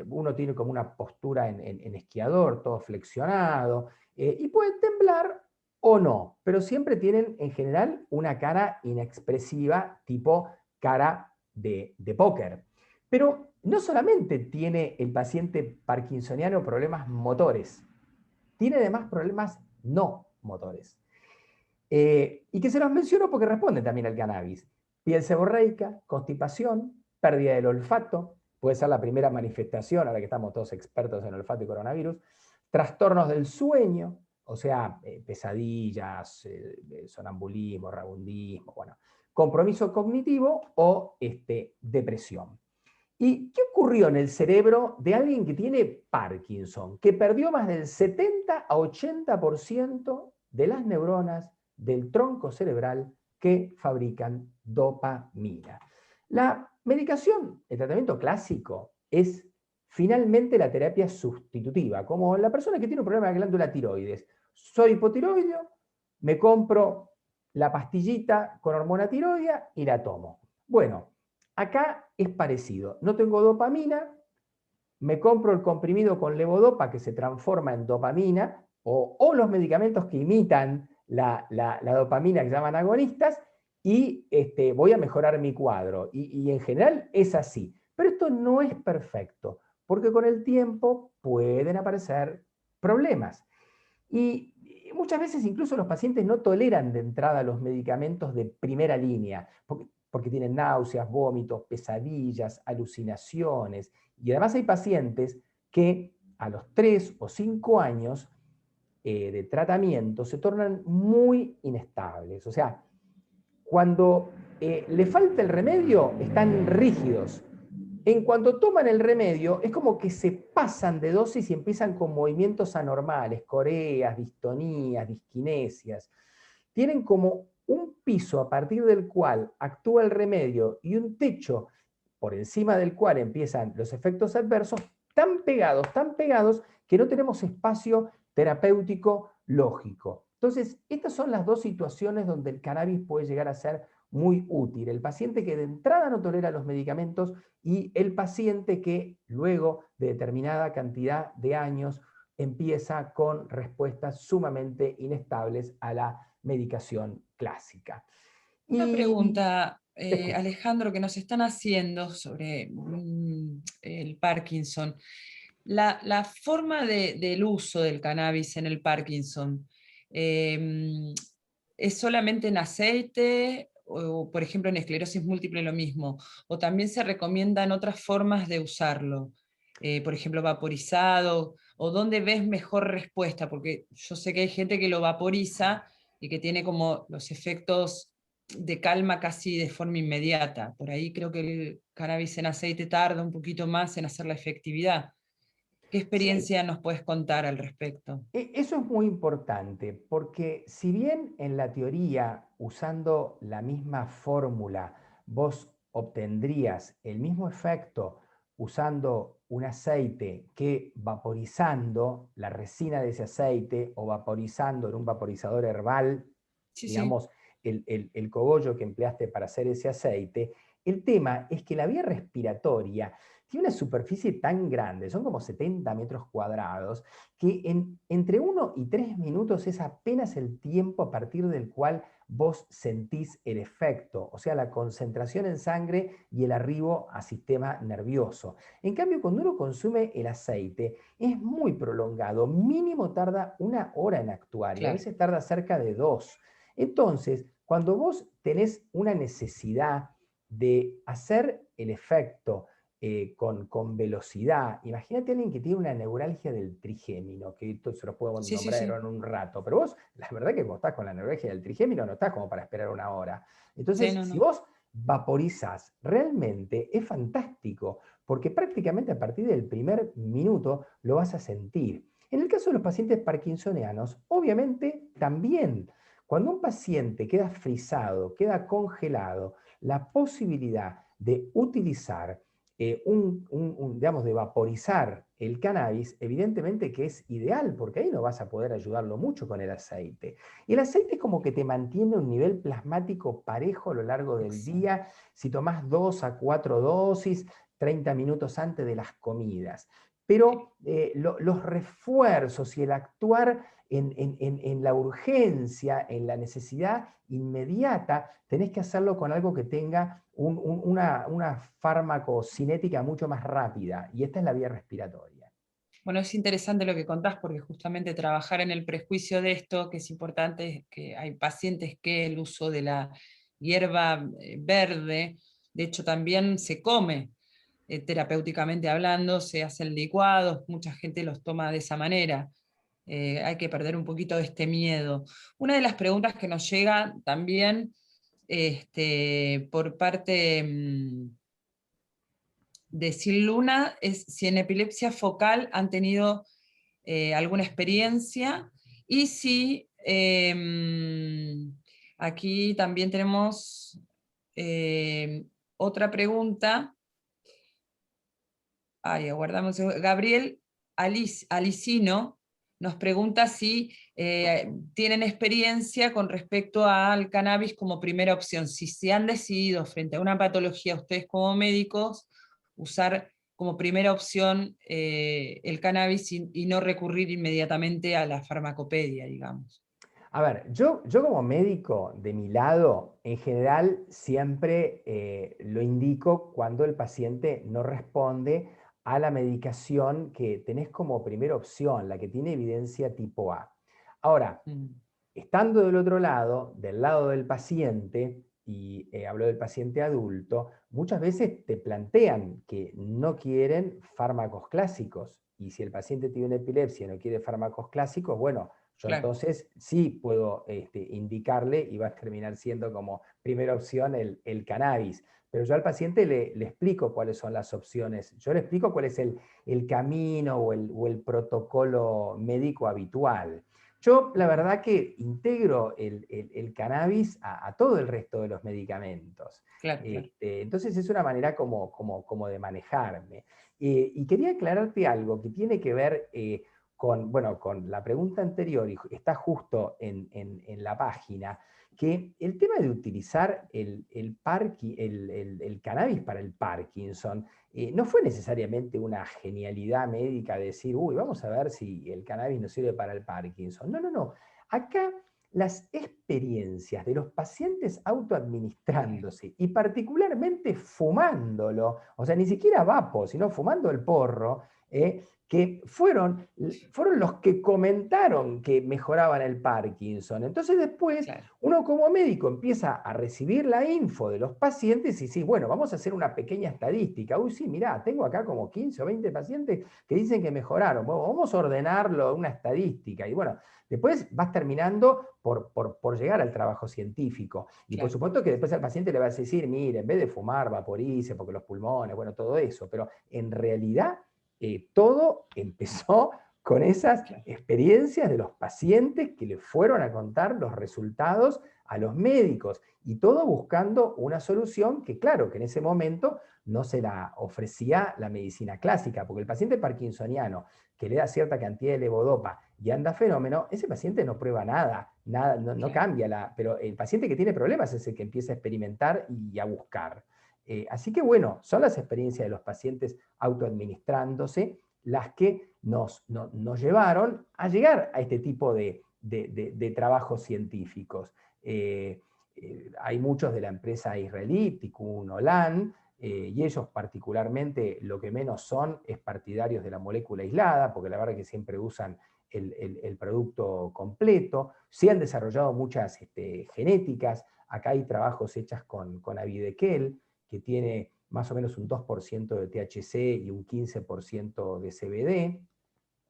uno tiene como una postura en esquiador, todo flexionado, y puede temblar o no, pero siempre tienen en general una cara inexpresiva, tipo cara de póker. Pero no solamente tiene el paciente parkinsoniano problemas motores, tiene además problemas no motores. Y que se los menciono porque responden también al cannabis. Piel seborreica, constipación, pérdida del olfato, puede ser la primera manifestación, ahora que estamos todos expertos en olfato y coronavirus, trastornos del sueño, o sea, pesadillas, sonambulismo, rabundismo, bueno, compromiso cognitivo o depresión. ¿Y qué ocurrió en el cerebro de alguien que tiene Parkinson? Que perdió más del 70 a 80% de las neuronas del tronco cerebral que fabrican dopamina. La medicación, el tratamiento clásico, es finalmente la terapia sustitutiva, como la persona que tiene un problema de glándula tiroides. Soy hipotiroideo, me compro la pastillita con hormona tiroidea y la tomo. Bueno, acá es parecido. No tengo dopamina, me compro el comprimido con levodopa que se transforma en dopamina, o los medicamentos que imitan la dopamina que se llaman agonistas, y voy a mejorar mi cuadro. Y en general es así. Pero esto no es perfecto, porque con el tiempo pueden aparecer problemas. Y muchas veces incluso los pacientes no toleran de entrada los medicamentos de primera línea, porque tienen náuseas, vómitos, pesadillas, alucinaciones. Y además hay pacientes que a los 3 o 5 años de tratamiento se tornan muy inestables. O sea, cuando le falta el remedio, están rígidos. En cuanto toman el remedio, es como que se pasan de dosis y empiezan con movimientos anormales, coreas, distonías, disquinesias. Tienen como un piso a partir del cual actúa el remedio y un techo por encima del cual empiezan los efectos adversos, tan pegados, que no tenemos espacio terapéutico lógico. Entonces, estas son las dos situaciones donde el cannabis puede llegar a ser muy útil. El paciente que de entrada no tolera los medicamentos y el paciente que luego de determinada cantidad de años empieza con respuestas sumamente inestables a la medicación clásica. Una pregunta, Escucho. Alejandro, que nos están haciendo sobre el Parkinson. La forma del uso del cannabis en el Parkinson, ¿Es solamente en aceite? O, por ejemplo, en esclerosis múltiple lo mismo. ¿O también se recomiendan otras formas de usarlo? Por ejemplo, vaporizado. ¿O dónde ves mejor respuesta? Porque yo sé que hay gente que lo vaporiza y que tiene como los efectos de calma casi de forma inmediata. Por ahí creo que el cannabis en aceite tarda un poquito más en hacer la efectividad. ¿Qué Sí, experiencia nos puedes contar al respecto? eso es muy importante, porque si bien en la teoría, usando la misma fórmula, vos obtendrías el mismo efecto usando un aceite que vaporizando la resina de ese aceite o vaporizando en un vaporizador herbal, Sí, sí. digamos, el cogollo que empleaste para hacer ese aceite, el tema es que la vía respiratoria tiene una superficie tan grande, son como 70 metros cuadrados, que entre 1 y 3 minutos es apenas el tiempo a partir del cual vos sentís el efecto, o sea, la concentración en sangre y el arribo a sistema nervioso. En cambio, cuando uno consume el aceite, es muy prolongado, mínimo tarda 1 hora en actuar y a Claro. veces tarda cerca de 2. Entonces, cuando vos tenés una necesidad de hacer el efecto con velocidad. Imagínate a alguien que tiene una neuralgia del trigémino, que esto se lo puedo Sí, sí, nombrar sí. en un rato, pero vos, la verdad que vos estás con la neuralgia del trigémino, no estás como para esperar 1 hora. Sí, Entonces, no, si no. vos vaporizás, realmente es fantástico, porque prácticamente a partir del primer minuto lo vas a sentir. En el caso de los pacientes parkinsonianos, obviamente también. Cuando un paciente queda frisado, queda congelado, la posibilidad de utilizar digamos, de vaporizar el cannabis, evidentemente que es ideal, porque ahí no vas a poder ayudarlo mucho con el aceite. Y el aceite es como que te mantiene un nivel plasmático parejo a lo largo del Exacto. día, si tomás 2 a 4 dosis, 30 minutos antes de las comidas. Pero los refuerzos y el actuar en la urgencia, en la necesidad inmediata, tenés que hacerlo con algo que tenga una farmacocinética mucho más rápida, y esta es la vía respiratoria. Bueno, es interesante lo que contás porque justamente trabajar en el prejuicio de esto, que es importante, es que hay pacientes que el uso de la hierba verde, de hecho también se come, terapéuticamente hablando, se hacen licuados, mucha gente los toma de esa manera. Hay que perder un poquito de este miedo. Una de las preguntas que nos llega también por parte de Sil Luna es si en epilepsia focal han tenido alguna experiencia y si aquí también tenemos otra pregunta. Ay, aguardamos. Gabriel Alicino nos pregunta si tienen experiencia con respecto al cannabis como primera opción, si se han decidido frente a una patología ustedes como médicos usar como primera opción el cannabis y no recurrir inmediatamente a la farmacopedia, digamos. A ver, yo como médico, de mi lado, en general siempre lo indico cuando el paciente no responde a la medicación que tenés como primera opción, la que tiene evidencia tipo A. Ahora, Mm. estando del otro lado, del lado del paciente, y hablo del paciente adulto, muchas veces te plantean que no quieren fármacos clásicos. Y si el paciente tiene una epilepsia y no quiere fármacos clásicos, bueno, yo Claro. entonces sí puedo indicarle y va a terminar siendo como primera opción el cannabis. Pero yo al paciente le explico cuáles son las opciones. Yo le explico cuál es el camino o el protocolo médico habitual. Yo la verdad que integro el cannabis a todo el resto de los medicamentos. Claro, claro. Entonces es una manera como de manejarme. Y quería aclararte algo que tiene que ver bueno, con la pregunta anterior, y está justo en la página, que el tema de utilizar el cannabis para el Parkinson no fue necesariamente una genialidad médica decir, uy, vamos a ver si el cannabis nos sirve para el Parkinson. No, no, no. Acá las experiencias de los pacientes Claro. autoadministrándose y particularmente fumándolo, o sea, ni siquiera vapo, sino fumando el porro, que fueron los que comentaron que mejoraban el Parkinson. Entonces después, Claro. uno como médico empieza a recibir la info de los pacientes y sí, bueno, vamos a hacer una pequeña estadística. Uy, sí, mirá, tengo acá como 15 o 20 pacientes que dicen que mejoraron. Bueno, vamos a ordenarlo, una estadística. Y bueno, después vas terminando por llegar al trabajo científico. Y por Claro. supuesto que después al paciente le vas a decir, mire, en vez de fumar, vaporice, porque los pulmones, bueno, todo eso. Pero en realidad todo empezó con esas Claro. experiencias de los pacientes que le fueron a contar los resultados a los médicos. Y todo buscando una solución que, claro, que en ese momento no se la ofrecía la medicina clásica, porque el paciente parkinsoniano que le da cierta cantidad de levodopa y anda fenómeno, ese paciente no prueba nada, no Claro. cambia, pero el paciente que tiene problemas es el que empieza a experimentar y a buscar. Así que bueno, son las experiencias de los pacientes autoadministrándose las que nos llevaron a llegar a este tipo de trabajos científicos. Hay muchos de la empresa israelí, Tikkun Olam, y ellos particularmente lo que menos son es partidarios de la molécula aislada, porque la verdad es que siempre usan el producto completo. Se han desarrollado muchas genéticas. Acá hay trabajos hechos con Avidekel, que tiene más o menos un 2% de THC y un 15% de CBD.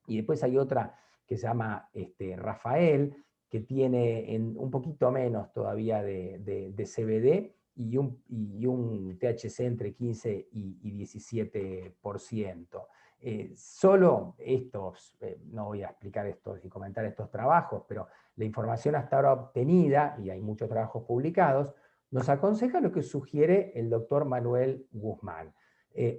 Y después hay otra que se llama Rafael, que tiene un poquito menos todavía de CBD y un THC entre 15 y 17%. Solo estos, no voy a explicar estos y comentar estos trabajos, pero la información hasta ahora obtenida, y hay muchos trabajos publicados, nos aconseja lo que sugiere el doctor Manuel Guzmán.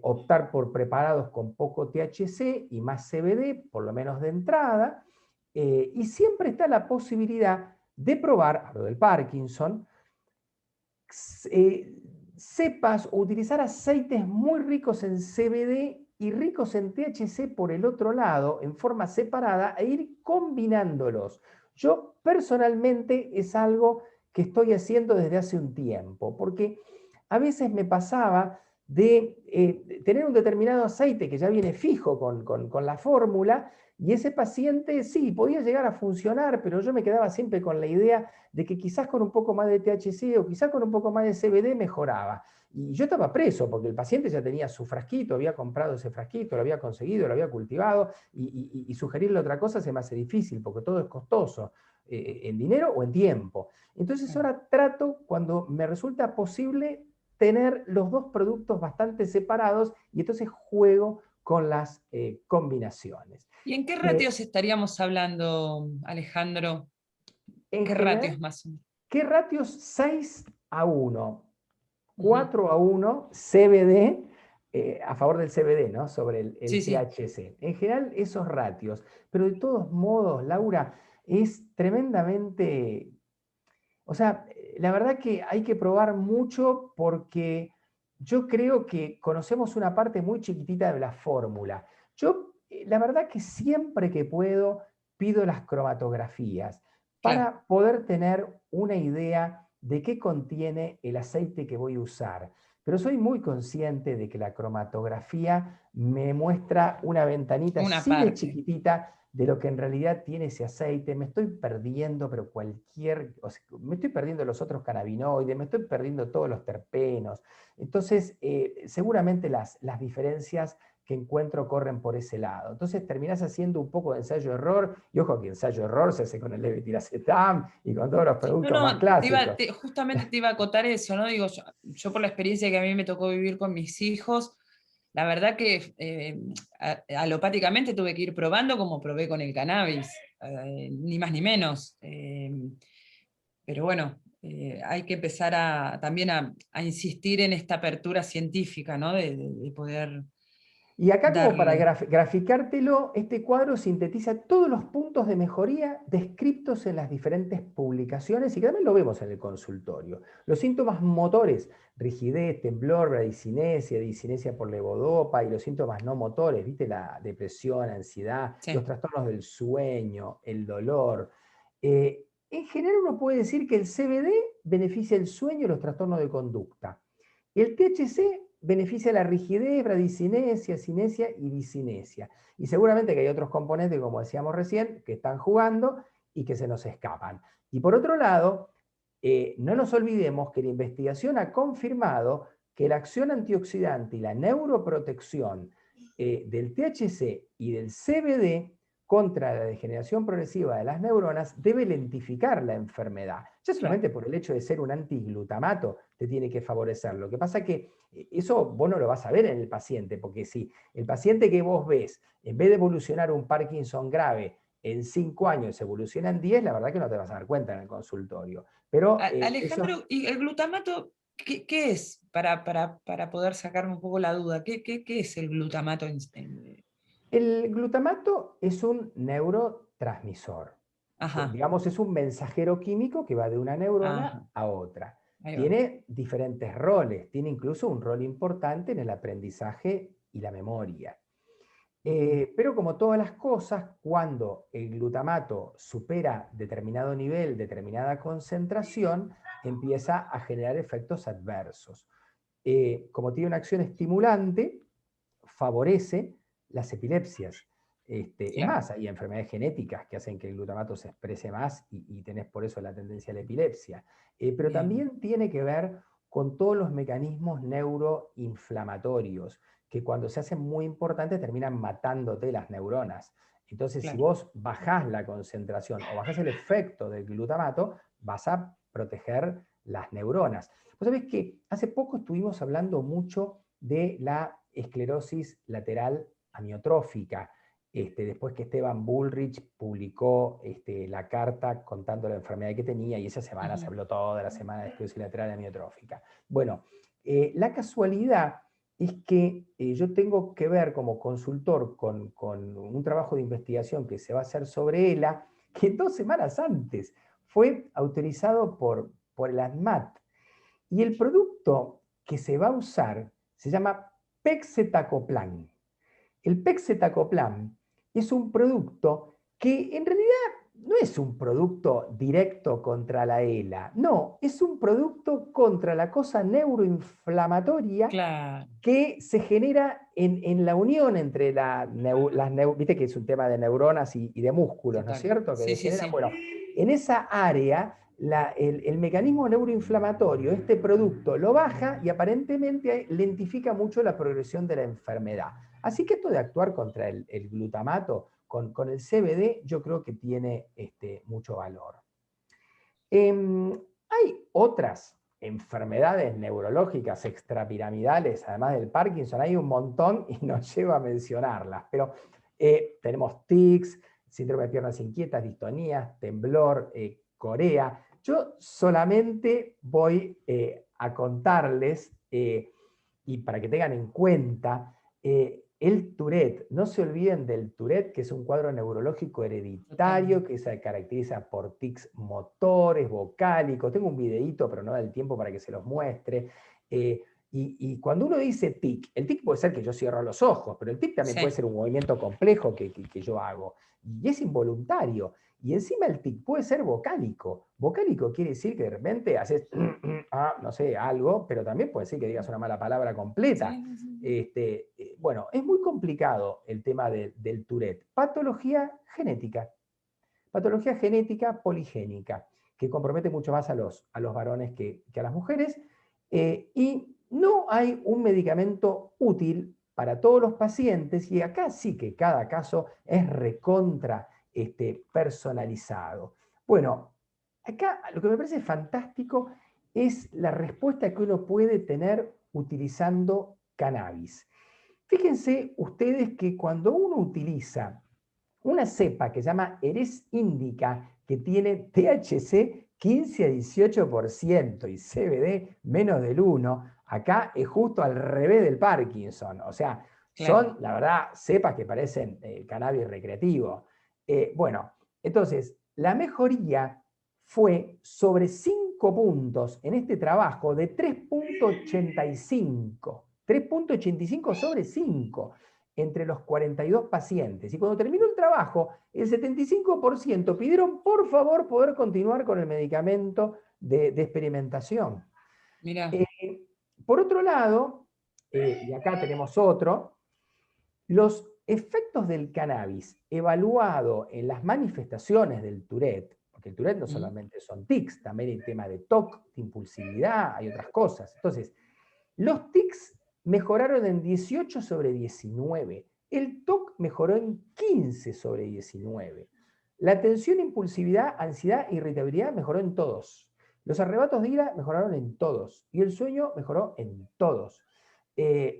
Optar por preparados con poco THC y más CBD, por lo menos de entrada, y siempre está la posibilidad de probar, hablo del Parkinson, cepas o utilizar aceites muy ricos en CBD y ricos en THC por el otro lado, en forma separada, e ir combinándolos. Yo personalmente es algo que estoy haciendo desde hace un tiempo, porque a veces me pasaba de tener un determinado aceite que ya viene fijo con la fórmula, y ese paciente sí, podía llegar a funcionar, pero yo me quedaba siempre con la idea de que quizás con un poco más de THC o quizás con un poco más de CBD mejoraba. Y yo estaba preso porque el paciente ya tenía su frasquito, había comprado ese frasquito, lo había conseguido, lo había cultivado, y sugerirle otra cosa se me hace difícil porque todo es costoso, en dinero o en tiempo. Entonces ahora trato, cuando me resulta posible, tener los dos productos bastante separados y entonces juego con las combinaciones. ¿Y en qué ratios estaríamos hablando, Alejandro? En ¿Qué general, ratios más o menos? ¿qué ratios? 6-1, Ujú. 4-1 CBD, a favor del CBD, ¿no? Sobre el Sí, sí. THC. En general, esos ratios. Pero de todos modos, Laura, es tremendamente... O sea, la verdad que hay que probar mucho porque yo creo que conocemos una parte muy chiquitita de la fórmula. Yo, la verdad que siempre que puedo, pido las cromatografías Claro. para poder tener una idea de qué contiene el aceite que voy a usar. Pero soy muy consciente de que la cromatografía me muestra una ventanita Una así de parte. chiquitita de lo que en realidad tiene ese aceite. Me estoy perdiendo, pero o sea, me estoy perdiendo los otros cannabinoides, me estoy perdiendo todos los terpenos. Entonces, seguramente las diferencias que encuentro corren por ese lado. Entonces terminás haciendo un poco de ensayo-error, y ojo que ensayo-error se hace con el levetiracetam y con todos los No, productos más no, clásicos. justamente te iba a acotar eso, ¿no? Digo, yo por la experiencia que a mí me tocó vivir con mis hijos, la verdad que alopáticamente tuve que ir probando como probé con el cannabis, ni más ni menos. Pero bueno, hay que empezar también a insistir en esta apertura científica, ¿no? De poder Y acá, como para darle. graficártelo, este cuadro sintetiza todos los puntos de mejoría descritos en las diferentes publicaciones y que también lo vemos en el consultorio. Los síntomas motores: rigidez, temblor, bradicinesia por levodopa, y los síntomas no motores, ¿viste? La depresión, ansiedad, los Sí, trastornos del sueño, el dolor. En general uno puede decir que el CBD beneficia el sueño y los trastornos de conducta. El THC beneficia la rigidez, bradicinesia, cinesia y discinesia. Y seguramente que hay otros componentes, como decíamos recién, que están jugando y que se nos escapan. Y por otro lado, no nos olvidemos que la investigación ha confirmado que la acción antioxidante y la neuroprotección del THC y del CBD contra la degeneración progresiva de las neuronas debe lentificar la enfermedad. Ya solamente por el hecho de ser un antiglutamato te tiene que favorecer. Lo que pasa es que eso vos no lo vas a ver en el paciente, porque si el paciente que vos ves, en vez de evolucionar un Parkinson grave en 5 años, evoluciona en 10, la verdad que no te vas a dar cuenta en el consultorio. Pero, Alejandro, eso... ¿y el glutamato qué es? Para poder sacarme un poco la duda, ¿qué es el glutamato? El glutamato es un neurotransmisor. Ajá, Digamos, es un mensajero químico que va de una neurona ajá, a otra. ahí va. Tiene diferentes roles, tiene incluso un rol importante en el aprendizaje y la memoria. Pero como todas las cosas, cuando el glutamato supera determinado nivel, determinada concentración, empieza a generar efectos adversos. Como tiene una acción estimulante, favorece las epilepsias. Es Claro. más, hay enfermedades genéticas que hacen que el glutamato se exprese más y tenés por eso la tendencia a la epilepsia. Pero Bien. también tiene que ver con todos los mecanismos neuroinflamatorios, que cuando se hacen muy importantes terminan matándote las neuronas. Entonces, si Claro. vos bajás la concentración o bajás el efecto del glutamato, vas a proteger las neuronas. Vos sabés que hace poco estuvimos hablando mucho de la esclerosis lateral amiotrófica, después que Esteban Bullrich publicó la carta contando la enfermedad que tenía, y esa semana se habló toda la semana de esclerosis lateral amiotrófica. Bueno, la casualidad es que yo tengo que ver como consultor con un trabajo de investigación que se va a hacer sobre ELA, que 2 semanas antes fue autorizado por el ANMAT. Y el producto que se va a usar se llama Pexetacoplan. El Pexetacoplan es un producto que en realidad no es un producto directo contra la ELA, no, es un producto contra la cosa neuroinflamatoria Claro. que se genera en la unión entre viste que es un tema de neuronas y de músculos, ¿no es Total. cierto? Que Sí, sí, degeneran. sí. Bueno, en esa área, el mecanismo neuroinflamatorio, este producto lo baja y aparentemente lentifica mucho la progresión de la enfermedad. Así que esto de actuar contra el glutamato con el CBD, yo creo que tiene mucho valor. Hay otras enfermedades neurológicas extrapiramidales, además del Parkinson, hay un montón y no llego a mencionarlas, pero tenemos tics, síndrome de piernas inquietas, distonías, temblor, corea. Yo solamente voy a contarles, y para que tengan en cuenta, el Tourette. No se olviden del Tourette, que es un cuadro neurológico hereditario Totalmente. que se caracteriza por tics motores, vocálicos. Tengo un videíto, pero no da el tiempo para que se los muestre. Y cuando uno dice tic, el tic puede ser que yo cierro los ojos, pero el tic también puede Sí. ser un movimiento complejo que yo hago. Y es involuntario. Y encima el tic puede ser vocálico. Vocálico quiere decir que de repente haces, no sé, algo, pero también puede decir que digas una mala palabra completa. Sí, sí, sí. Bueno, es muy complicado el tema del Tourette. Patología genética poligénica, que compromete mucho más a los varones que a las mujeres, y no hay un medicamento útil para todos los pacientes, y acá sí que cada caso es recontra personalizado. Bueno, acá lo que me parece fantástico es la respuesta que uno puede tener utilizando cannabis. Fíjense ustedes que cuando uno utiliza una cepa que se llama Eres Indica, que tiene THC 15 a 18% y CBD menos del 1, acá es justo al revés del Parkinson. O sea, Claro. son, la verdad, cepas que parecen cannabis recreativo. Bueno, entonces, la mejoría fue sobre 5 puntos en este trabajo de 3,85. 3,85 sobre 5 entre los 42 pacientes. Y cuando terminó el trabajo, el 75% pidieron por favor poder continuar con el medicamento de experimentación. Mira. Por otro lado, y acá tenemos otro, los efectos del cannabis evaluado en las manifestaciones del Tourette, porque el Tourette no solamente son tics, también hay tema de TOC, de impulsividad, hay otras cosas. Entonces, los tics mejoraron en 18 sobre 19, el TOC mejoró en 15 sobre 19. La tensión, impulsividad, ansiedad e irritabilidad mejoró en todos. Los arrebatos de ira mejoraron en todos. Y el sueño mejoró en todos.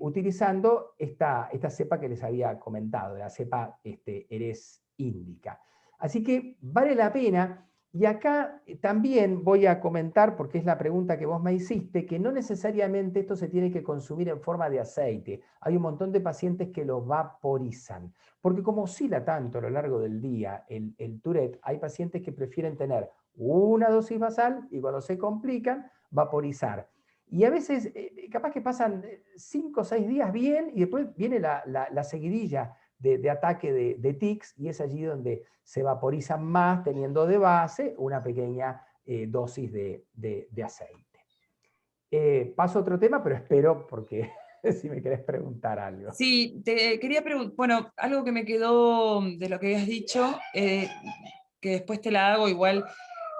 Utilizando esta cepa que les había comentado, la cepa Eres índica. Así que vale la pena. Y acá también voy a comentar, porque es la pregunta que vos me hiciste, que no necesariamente esto se tiene que consumir en forma de aceite. Hay un montón de pacientes que lo vaporizan. Porque como oscila tanto a lo largo del día el Tourette, hay pacientes que prefieren tener una dosis basal y cuando se complican, vaporizar. Y a veces, capaz que pasan 5 o 6 días bien y después viene la seguidilla de ataque de tics y es allí donde se vaporizan más teniendo de base una pequeña dosis de aceite. Paso a otro tema, pero espero porque si me querés preguntar algo. Sí, te quería preguntar, bueno, algo que me quedó de lo que habías dicho, que después te la hago igual,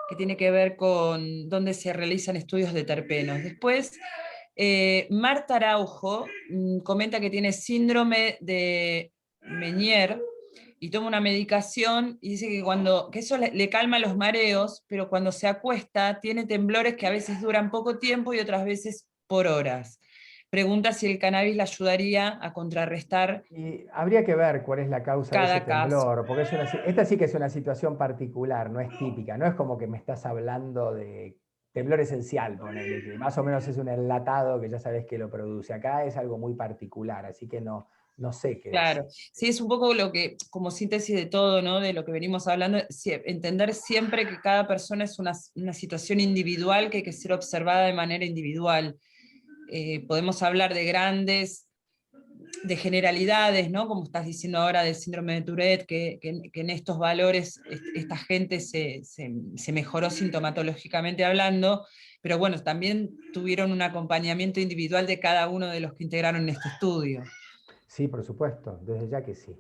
que tiene que ver con dónde se realizan estudios de terpenos. Después, Marta Araujo comenta que tiene síndrome de Meniere y toma una medicación y dice que eso le calma los mareos, pero cuando se acuesta tiene temblores que a veces duran poco tiempo y otras veces por horas. Pregunta si el cannabis le ayudaría a contrarrestar Y habría que ver cuál es la causa de ese cada caso. temblor, porque esta sí que es una situación particular, no es típica, no es como que me estás hablando de temblor esencial, ponele, que más o menos es un enlatado que ya sabes que lo produce. Acá es algo muy particular, así que no sé qué decir. Claro, sí, es un poco lo que, como síntesis de todo, ¿no? De lo que venimos hablando, entender siempre que cada persona es una situación individual que hay que ser observada de manera individual. Podemos hablar de de generalidades, ¿no? Como estás diciendo ahora del síndrome de Tourette, que en estos valores esta gente se mejoró sintomatológicamente hablando, pero bueno, también tuvieron un acompañamiento individual de cada uno de los que integraron este estudio. Sí, por supuesto, desde ya que sí.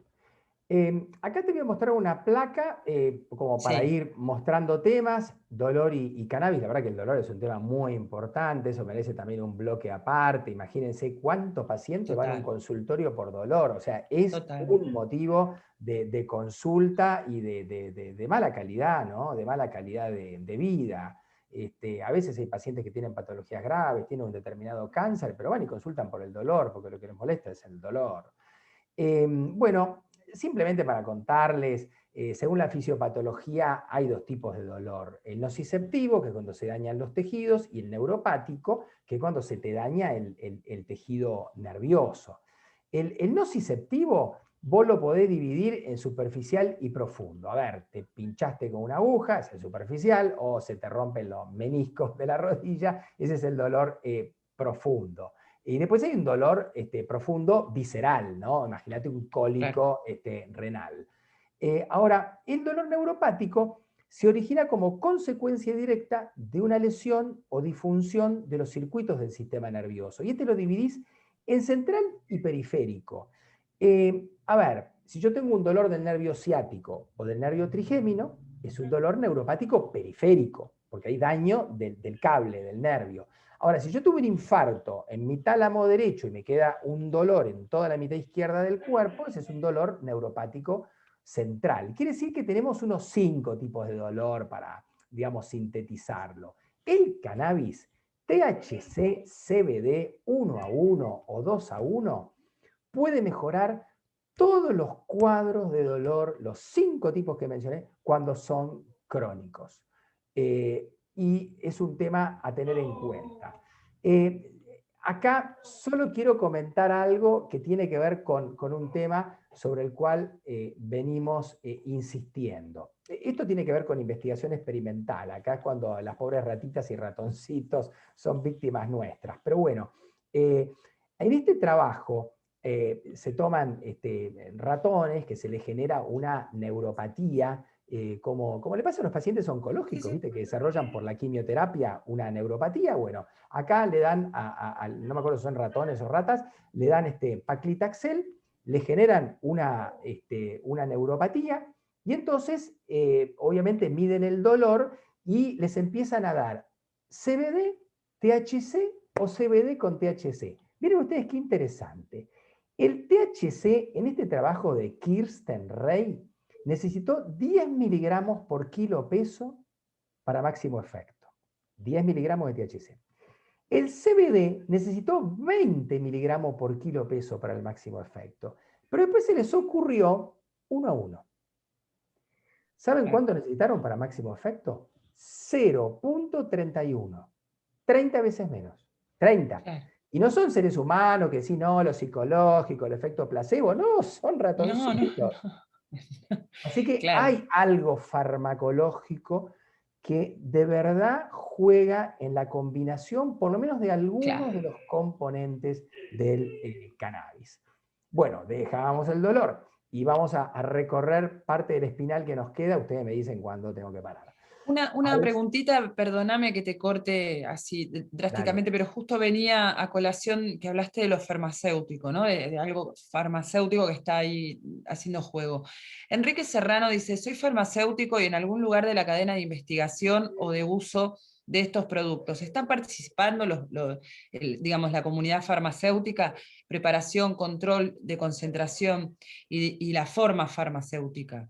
Acá te voy a mostrar una placa como para Sí, ir mostrando temas, dolor y cannabis. La verdad que el dolor es un tema muy importante, eso merece también un bloque aparte. Imagínense cuántos pacientes van a un total, consultorio por dolor. O sea, es total. un motivo de consulta y de mala calidad, ¿no? De mala calidad de vida. A veces hay pacientes que tienen patologías graves, tienen un determinado cáncer, pero van y consultan por el dolor, porque lo que les molesta es el dolor. Bueno, simplemente para contarles, según la fisiopatología hay dos tipos de dolor. El nociceptivo, que es cuando se dañan los tejidos, y el neuropático, que es cuando se te daña el tejido nervioso. El nociceptivo vos lo podés dividir en superficial y profundo. A ver, te pinchaste con una aguja, es el superficial, o se te rompen los meniscos de la rodilla, ese es el dolor profundo. Y después hay un dolor profundo visceral, ¿no? Imagínate un Claro. cólico renal. Ahora, el dolor neuropático se origina como consecuencia directa de una lesión o disfunción de los circuitos del sistema nervioso. Y lo dividís en central y periférico. A ver, si yo tengo un dolor del nervio ciático o del nervio trigémino, es un dolor neuropático periférico, porque hay daño del cable, del nervio. Ahora, si yo tuve un infarto en mi tálamo derecho y me queda un dolor en toda la mitad izquierda del cuerpo, ese es un dolor neuropático central. Quiere decir que tenemos unos 5 tipos de dolor para, digamos, sintetizarlo. El cannabis, THC, CBD, 1 a 1 o 2 a 1, puede mejorar todos los cuadros de dolor, los 5 tipos que mencioné, cuando son crónicos. Y es un tema a tener en cuenta. Acá solo quiero comentar algo que tiene que ver con un tema sobre el cual venimos insistiendo. Esto tiene que ver con investigación experimental. Acá es cuando las pobres ratitas y ratoncitos son víctimas nuestras. Pero bueno, en este trabajo se toman ratones que se les genera una neuropatía como le pasa a los pacientes oncológicos, Sí, sí. ¿viste? Que desarrollan por la quimioterapia una neuropatía. Bueno, acá le dan, no me acuerdo si son ratones o ratas, le dan paclitaxel, le generan una neuropatía, y entonces, obviamente, miden el dolor y les empiezan a dar CBD, THC o CBD con THC. Miren ustedes qué interesante. El THC, en este trabajo de Kirsten Rey, necesitó 10 miligramos por kilo peso para máximo efecto. 10 miligramos de THC. El CBD necesitó 20 miligramos por kilo peso para el máximo efecto. Pero después se les ocurrió 1 a 1. ¿Saben cuánto necesitaron para máximo efecto? 0.31. 30 veces menos. 30. Claro. Y no son seres humanos que sí, no, lo psicológico, el efecto placebo, no, son No, ratoncitos. no. Así que Claro. hay algo farmacológico que de verdad juega en la combinación, por lo menos de algunos de los componentes del cannabis. Bueno, dejamos el dolor y vamos a recorrer parte del espinal que nos queda. Ustedes me dicen cuándo tengo que parar. Una preguntita, perdóname que te corte así drásticamente, Dale. pero justo venía a colación que hablaste de lo farmacéutico, ¿no? De algo farmacéutico que está ahí haciendo juego. Enrique Serrano dice, soy farmacéutico y en algún lugar de la cadena de investigación o de uso de estos productos. ¿Están participando digamos, la comunidad farmacéutica, preparación, control de concentración y la forma farmacéutica?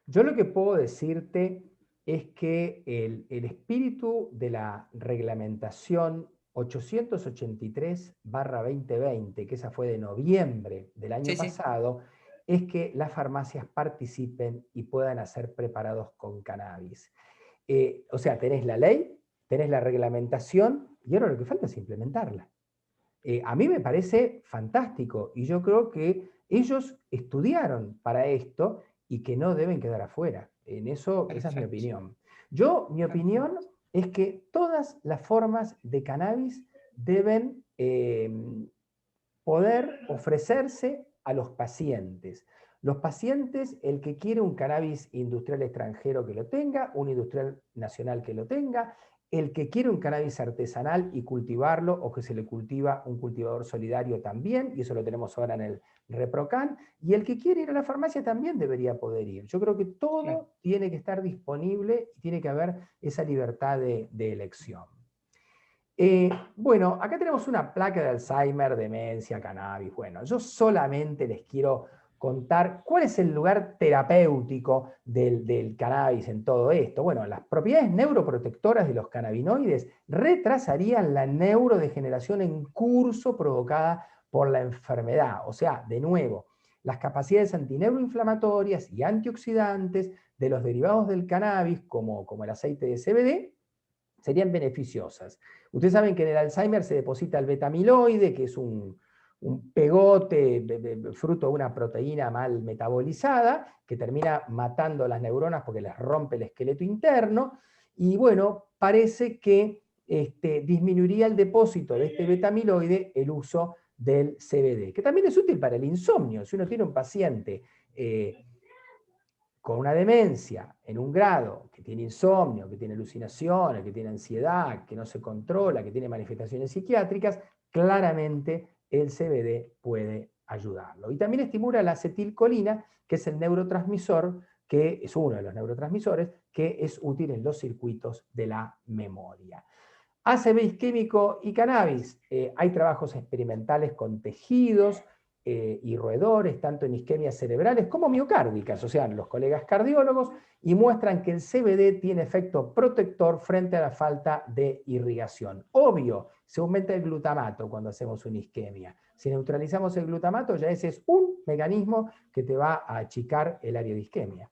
Yo lo que puedo decirte es que el espíritu de la reglamentación 883/2020, que esa fue de noviembre del año Sí, sí. pasado, es que las farmacias participen y puedan hacer preparados con cannabis. O sea, tenés la ley, tenés la reglamentación y ahora lo que falta es implementarla. A mí me parece fantástico y yo creo que ellos estudiaron para esto y que no deben quedar afuera. En eso, esa es mi Perfecto. opinión. Mi opinión es que todas las formas de cannabis deben poder ofrecerse a los pacientes. Los pacientes, el que quiere un cannabis industrial extranjero que lo tenga, un industrial nacional que lo tenga, el que quiere un cannabis artesanal y cultivarlo, o que se le cultiva un cultivador solidario también, y eso lo tenemos ahora en el ReproCan, y el que quiere ir a la farmacia también debería poder ir. Yo creo que todo tiene que estar disponible y tiene que haber esa libertad de elección. Bueno, acá tenemos una placa de Alzheimer, demencia, cannabis. Bueno, yo solamente les quiero contar cuál es el lugar terapéutico del cannabis en todo esto. Bueno, las propiedades neuroprotectoras de los cannabinoides retrasarían la neurodegeneración en curso provocada por la enfermedad. O sea, de nuevo, las capacidades antineuroinflamatorias y antioxidantes de los derivados del cannabis, como el aceite de CBD, serían beneficiosas. Ustedes saben que en el Alzheimer se deposita el beta-amiloide, que es un pegote fruto de una proteína mal metabolizada, que termina matando las neuronas porque les rompe el esqueleto interno, y bueno, parece que disminuiría el depósito de este beta-amiloide el uso del CBD, que también es útil para el insomnio. Si uno tiene un paciente con una demencia en un grado, que tiene insomnio, que tiene alucinaciones, que tiene ansiedad, que no se controla, que tiene manifestaciones psiquiátricas, claramente el CBD puede ayudarlo. Y también estimula la acetilcolina, que es el neurotransmisor, que es uno de los neurotransmisores, que es útil en los circuitos de la memoria. ACV isquémico y cannabis. Hay trabajos experimentales con tejidos y roedores, tanto en isquemias cerebrales como miocárdicas, o sea, los colegas cardiólogos, y muestran que el CBD tiene efecto protector frente a la falta de irrigación. Obvio, se aumenta el glutamato cuando hacemos una isquemia. Si neutralizamos el glutamato, ya ese es un mecanismo que te va a achicar el área de isquemia.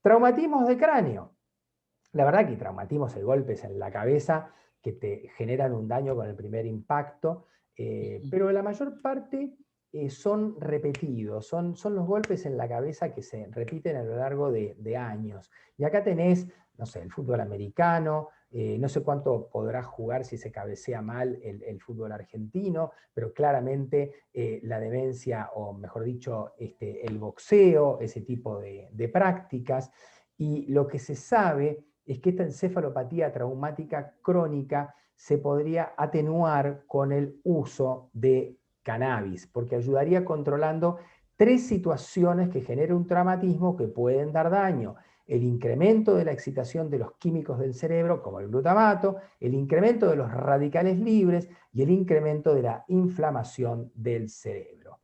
Traumatismos de cráneo. La verdad que traumatismos y golpes en la cabeza que te generan un daño con el primer impacto, pero la mayor parte son repetidos, son los golpes en la cabeza que se repiten a lo largo de años. Y acá tenés, no sé, el fútbol americano, No sé cuánto podrá jugar si se cabecea mal el fútbol argentino, pero claramente la demencia, o mejor dicho, el boxeo, ese tipo de prácticas. Y lo que se sabe es que esta encefalopatía traumática crónica se podría atenuar con el uso de cannabis, porque ayudaría controlando 3 situaciones que generan un traumatismo que pueden dar daño: el incremento de la excitación de los químicos del cerebro, como el glutamato, el incremento de los radicales libres y el incremento de la inflamación del cerebro.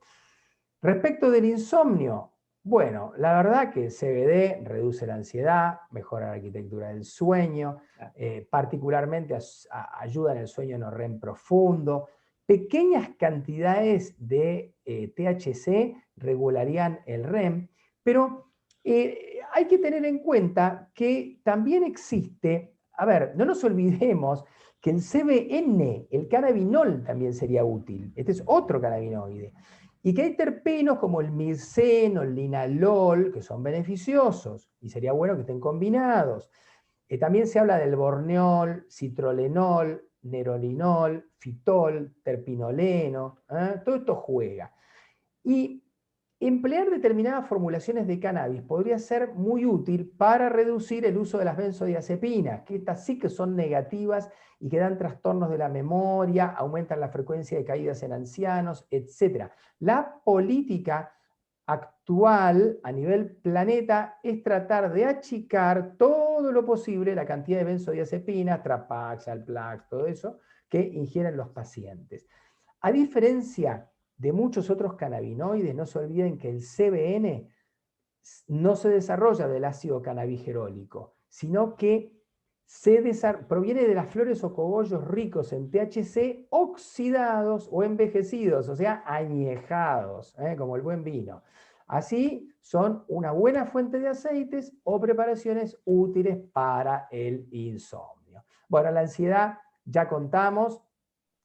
Respecto del insomnio, bueno, la verdad que el CBD reduce la ansiedad, mejora la arquitectura del sueño, particularmente ayuda en el sueño no REM profundo. Pequeñas cantidades de THC regularían el REM, pero hay que tener en cuenta que también existe, a ver, no nos olvidemos que el CBN, el cannabinol, también sería útil. Este es otro cannabinoide. Y que hay terpenos como el mirceno, el linalol, que son beneficiosos, y sería bueno que estén combinados. También se habla del borneol, citrolenol, nerolinol, fitol, terpinoleno, todo esto juega. Y emplear determinadas formulaciones de cannabis podría ser muy útil para reducir el uso de las benzodiazepinas, que estas sí que son negativas y que dan trastornos de la memoria, aumentan la frecuencia de caídas en ancianos, etc. La política actual a nivel planeta es tratar de achicar todo lo posible la cantidad de benzodiazepinas, Trapax, Alplax, todo eso, que ingieren los pacientes. A diferencia de muchos otros cannabinoides, no se olviden que el CBN no se desarrolla del ácido cannabigerólico, sino que proviene de las flores o cogollos ricos en THC oxidados o envejecidos, o sea, añejados, como el buen vino. Así son una buena fuente de aceites o preparaciones útiles para el insomnio. Bueno, la ansiedad ya contamos.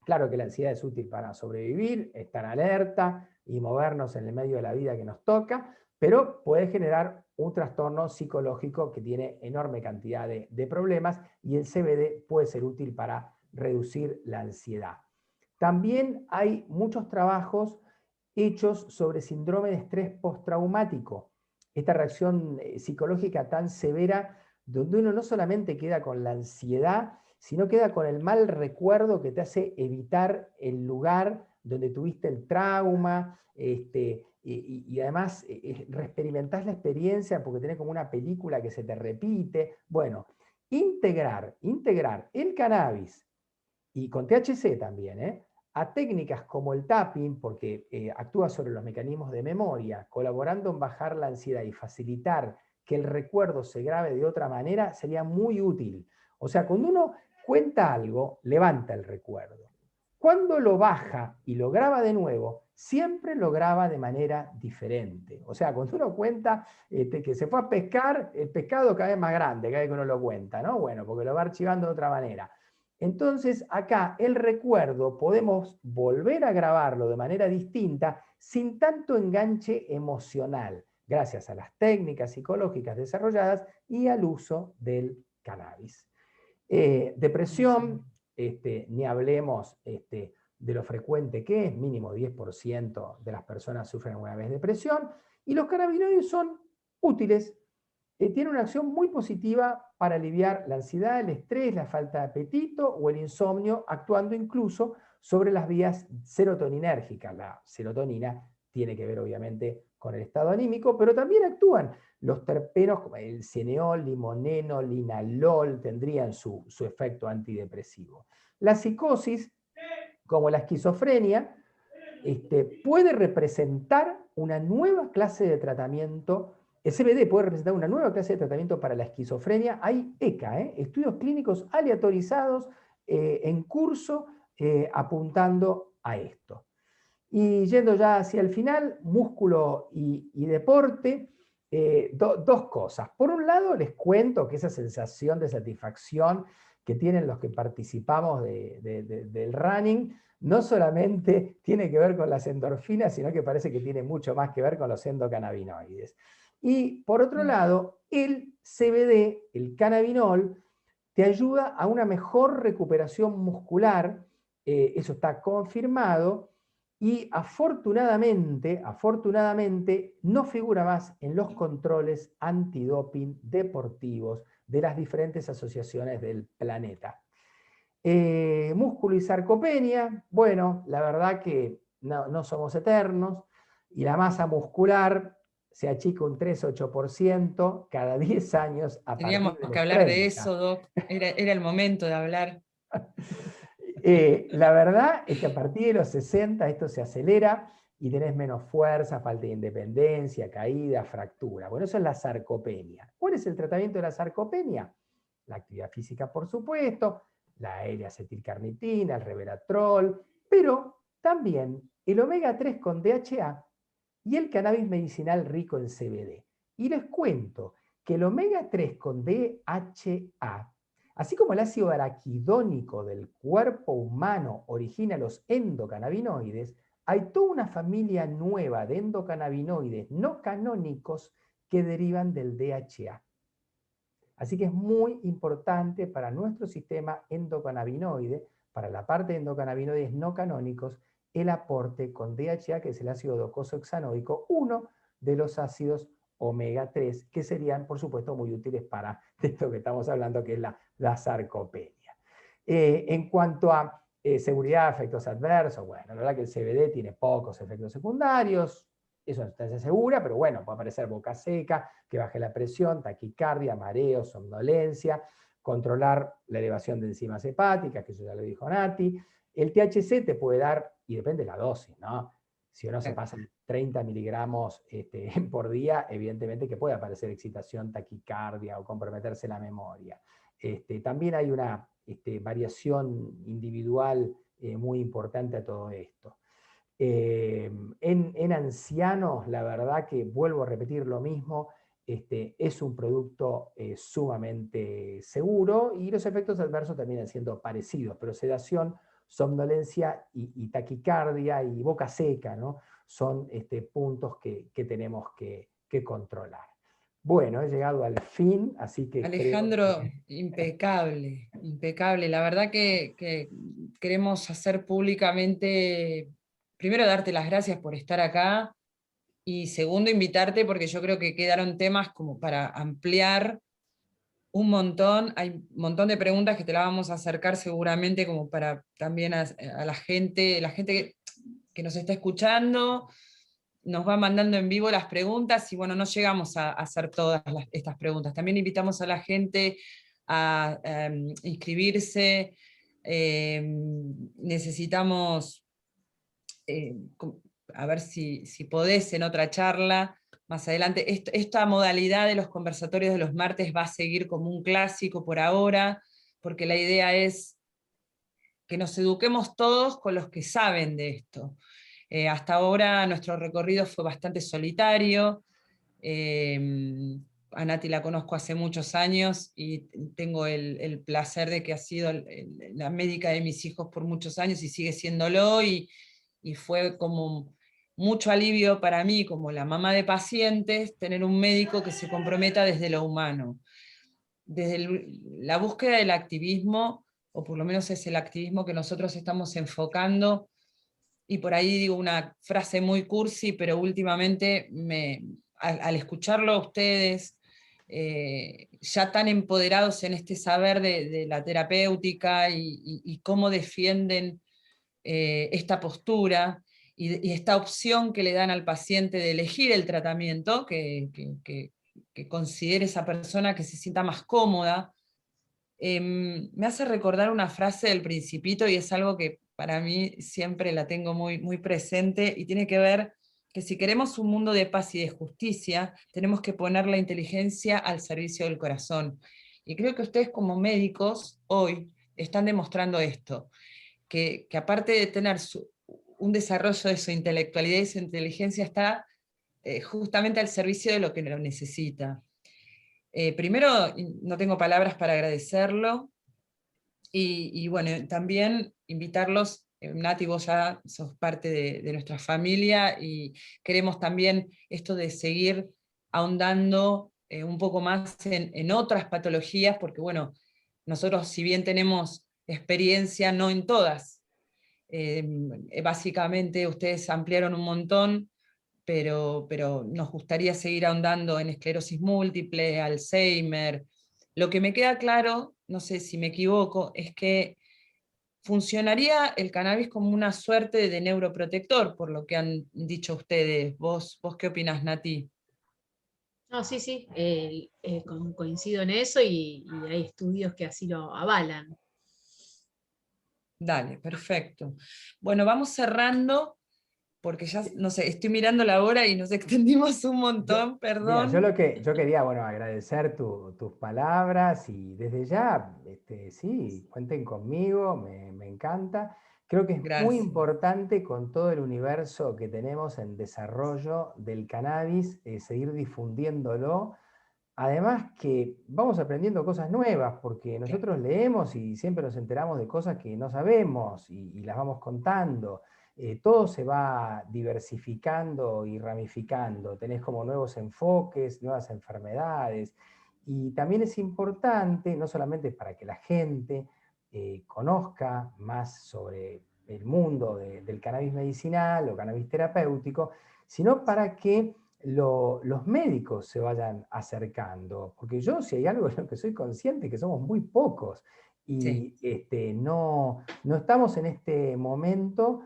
Claro que la ansiedad es útil para sobrevivir, estar alerta y movernos en el medio de la vida que nos toca, pero puede generar un trastorno psicológico que tiene enorme cantidad de problemas, y el CBD puede ser útil para reducir la ansiedad. También hay muchos trabajos hechos sobre síndrome de estrés postraumático, esta reacción psicológica tan severa donde uno no solamente queda con la ansiedad, sino queda con el mal recuerdo que te hace evitar el lugar donde tuviste el trauma, y además reexperimentás la experiencia porque tenés como una película que se te repite. Bueno, integrar el cannabis, y con THC también, a técnicas como el tapping, porque actúa sobre los mecanismos de memoria, colaborando en bajar la ansiedad y facilitar que el recuerdo se grabe de otra manera, sería muy útil. O sea, cuando uno cuenta algo, levanta el recuerdo. Cuando lo baja y lo graba de nuevo, siempre lo graba de manera diferente. O sea, cuando uno cuenta que se fue a pescar, el pescado cada vez más grande, cada vez que uno lo cuenta, ¿no? Bueno, porque lo va archivando de otra manera. Entonces, acá el recuerdo podemos volver a grabarlo de manera distinta sin tanto enganche emocional, gracias a las técnicas psicológicas desarrolladas y al uso del cannabis. Depresión, ni hablemos de lo frecuente que es, mínimo 10% de las personas sufren alguna vez depresión, y los cannabinoides son útiles. Tiene una acción muy positiva para aliviar la ansiedad, el estrés, la falta de apetito o el insomnio, actuando incluso sobre las vías serotoninérgicas. La serotonina tiene que ver obviamente con el estado anímico, pero también actúan los terpenos como el cineol, limoneno, linalol, tendrían su efecto antidepresivo. La psicosis, como la esquizofrenia, puede representar una nueva clase de tratamiento. El CBD puede representar una nueva clase de tratamiento para la esquizofrenia. Hay ECA, estudios clínicos aleatorizados en curso apuntando a esto. Y yendo ya hacia el final, músculo y deporte, dos cosas. Por un lado, les cuento que esa sensación de satisfacción que tienen los que participamos del running, no solamente tiene que ver con las endorfinas, sino que parece que tiene mucho más que ver con los endocannabinoides. Y por otro lado, el CBD, el cannabinol, te ayuda a una mejor recuperación muscular, eso está confirmado, y afortunadamente no figura más en los controles antidoping deportivos de las diferentes asociaciones del planeta. Músculo y sarcopenia, bueno, la verdad que no somos eternos, y la masa muscular se achica un 3-8% cada 10 años a partir Teníamos de que los hablar de 30. eso, Doc. Era el momento de hablar. La verdad es que a partir de los 60 esto se acelera y tenés menos fuerza, falta de independencia, caída, fractura. Bueno, eso es la sarcopenia. ¿Cuál es el tratamiento de la sarcopenia? La actividad física, por supuesto, la L-acetilcarnitina, el resveratrol, pero también el omega 3 con DHA y el cannabis medicinal rico en CBD. Y les cuento que el omega 3 con DHA, así como el ácido araquidónico del cuerpo humano origina los endocannabinoides, hay toda una familia nueva de endocannabinoides no canónicos que derivan del DHA. Así que es muy importante para nuestro sistema endocannabinoide, para la parte de endocannabinoides no canónicos, el aporte con DHA, que es el ácido docosahexanoico, uno de los ácidos omega 3, que serían, por supuesto, muy útiles para esto que estamos hablando, que es la sarcopenia. En cuanto a seguridad de efectos adversos, bueno, la verdad que el CBD tiene pocos efectos secundarios, es una sustancia segura, pero bueno, puede aparecer boca seca, que baje la presión, taquicardia, mareo, somnolencia, controlar la elevación de enzimas hepáticas, que eso ya lo dijo Nati. El THC te puede dar, y depende de la dosis, ¿no? Si uno se pasa 30 miligramos por día, evidentemente que puede aparecer excitación, taquicardia o comprometerse la memoria. También hay una variación individual muy importante a todo esto. En ancianos, la verdad que vuelvo a repetir lo mismo, es un producto sumamente seguro y los efectos adversos terminan siendo parecidos, pero sedación, somnolencia y taquicardia y boca seca, ¿no? Son puntos que tenemos que controlar. Bueno, he llegado al fin, así que Alejandro, creo que... impecable, impecable. La verdad que queremos hacer públicamente, primero darte las gracias por estar acá y segundo invitarte porque yo creo que quedaron temas como para ampliar un montón. Hay un montón de preguntas que te las vamos a acercar seguramente como para también a la gente que nos está escuchando nos va mandando en vivo las preguntas y bueno, no llegamos a hacer todas estas preguntas. También invitamos a la gente a inscribirse. Necesitamos, eh, a ver si podés en otra charla más adelante. Esta modalidad de los conversatorios de los martes va a seguir como un clásico por ahora, porque la idea es que nos eduquemos todos con los que saben de esto. Hasta ahora nuestro recorrido fue bastante solitario. A Nati la conozco hace muchos años y tengo el placer de que ha sido la médica de mis hijos por muchos años y sigue siéndolo, y fue como mucho alivio para mí, como la mamá de pacientes, tener un médico que se comprometa desde lo humano, desde la búsqueda del activismo, o por lo menos es el activismo que nosotros estamos enfocando. Y por ahí digo una frase muy cursi, pero últimamente al escucharlo a ustedes, ya tan empoderados en este saber de la terapéutica y cómo defienden esta postura y esta opción que le dan al paciente de elegir el tratamiento que considere esa persona que se sienta más cómoda, me hace recordar una frase del Principito y es algo que para mí siempre la tengo muy, muy presente y tiene que ver que si queremos un mundo de paz y de justicia, tenemos que poner la inteligencia al servicio del corazón. Y creo que ustedes como médicos hoy están demostrando esto, que aparte de tener un desarrollo de su intelectualidad y su inteligencia está justamente al servicio de lo que lo necesita. Primero, no tengo palabras para agradecerlo, y bueno, también invitarlos. Nati, vos ya sos parte de nuestra familia y queremos también esto de seguir ahondando un poco más en otras patologías, porque bueno, nosotros, si bien tenemos experiencia, no en todas. Básicamente ustedes ampliaron un montón, pero nos gustaría seguir ahondando en esclerosis múltiple, Alzheimer. Lo que me queda claro, no sé si me equivoco, es que funcionaría el cannabis como una suerte de neuroprotector, por lo que han dicho ustedes. ¿Vos qué opinás, Nati? No, sí, sí, coincido en eso y hay estudios que así lo avalan. Dale, perfecto. Bueno, vamos cerrando, porque ya, no sé, estoy mirando la hora y nos extendimos un montón, Mira, perdón. yo quería, bueno, agradecer tus palabras y desde ya, sí, cuenten conmigo, me encanta. Creo que es muy Gracias. importante con todo el universo que tenemos en desarrollo del cannabis, seguir difundiéndolo. Además que vamos aprendiendo cosas nuevas, porque nosotros leemos y siempre nos enteramos de cosas que no sabemos y las vamos contando. Todo se va diversificando y ramificando. Tenés como nuevos enfoques, nuevas enfermedades. Y también es importante, no solamente para que la gente conozca más sobre el mundo del cannabis medicinal o cannabis terapéutico, sino para que los médicos se vayan acercando, porque yo si hay algo en lo que soy consciente que somos muy pocos Sí, y no estamos en este momento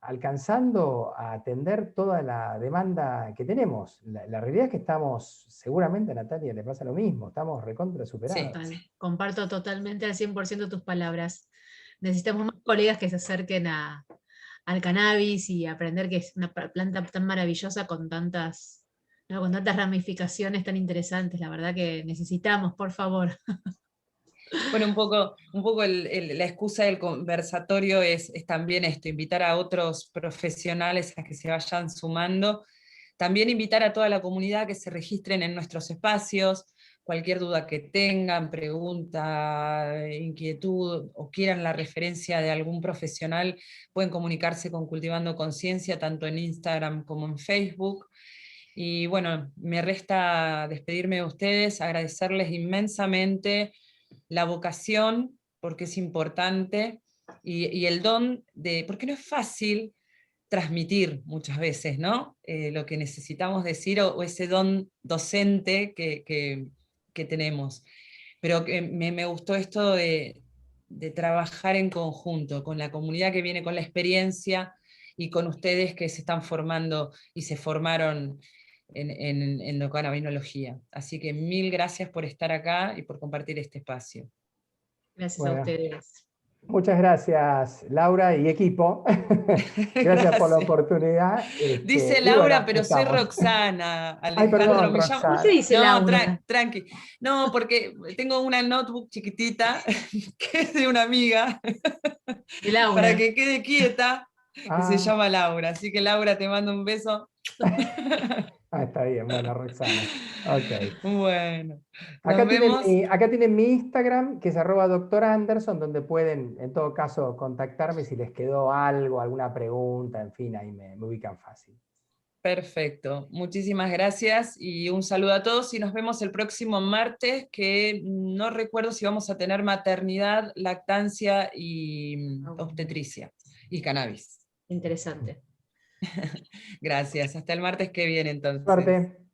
alcanzando a atender toda la demanda que tenemos. La realidad es que estamos, seguramente a Natalia le pasa lo mismo, estamos recontra sí. superados. Total, comparto totalmente al 100% tus palabras. Necesitamos más colegas que se acerquen al cannabis y aprender que es una planta tan maravillosa con tantas, ¿no? Con tantas ramificaciones tan interesantes. La verdad que necesitamos, por favor. Bueno, un poco la excusa del conversatorio es también esto, invitar a otros profesionales a que se vayan sumando. También invitar a toda la comunidad que se registren en nuestros espacios, cualquier duda que tengan, pregunta, inquietud o quieran la referencia de algún profesional, pueden comunicarse con Cultivando Conciencia, tanto en Instagram como en Facebook. Y bueno, me resta despedirme de ustedes, agradecerles inmensamente la vocación, porque es importante, y el don de, porque no es fácil transmitir muchas veces, ¿no? Lo que necesitamos decir o ese don docente que tenemos. Pero me gustó esto de trabajar en conjunto, con la comunidad que viene con la experiencia y con ustedes que se están formando y se formaron en endocannabinología. Así que mil gracias por estar acá y por compartir este espacio. Gracias a Bueno, ustedes. muchas gracias, Laura y equipo. Gracias por la Gracias. oportunidad. Dice Y bueno, Laura, pero soy estamos. Roxana, Ay, Alejandro, perdón, me llamo. ¿Por qué Roxana. dice No, Laura? tranqui. No, porque tengo una notebook chiquitita que es de una amiga De para Laura. que quede quieta y se Ah, llama Laura. Así que Laura, te mando un beso. está bien, bueno, Roxana. Ok. Bueno, nos vemos. Acá tienen mi Instagram, que es @doctor.anderson, donde pueden, en todo caso, contactarme si les quedó algo, alguna pregunta, en fin, ahí me ubican fácil. Perfecto, muchísimas gracias y un saludo a todos y nos vemos el próximo martes, que no recuerdo si vamos a tener maternidad, lactancia y obstetricia y cannabis. Interesante. Gracias, hasta el martes que viene entonces. Suerte.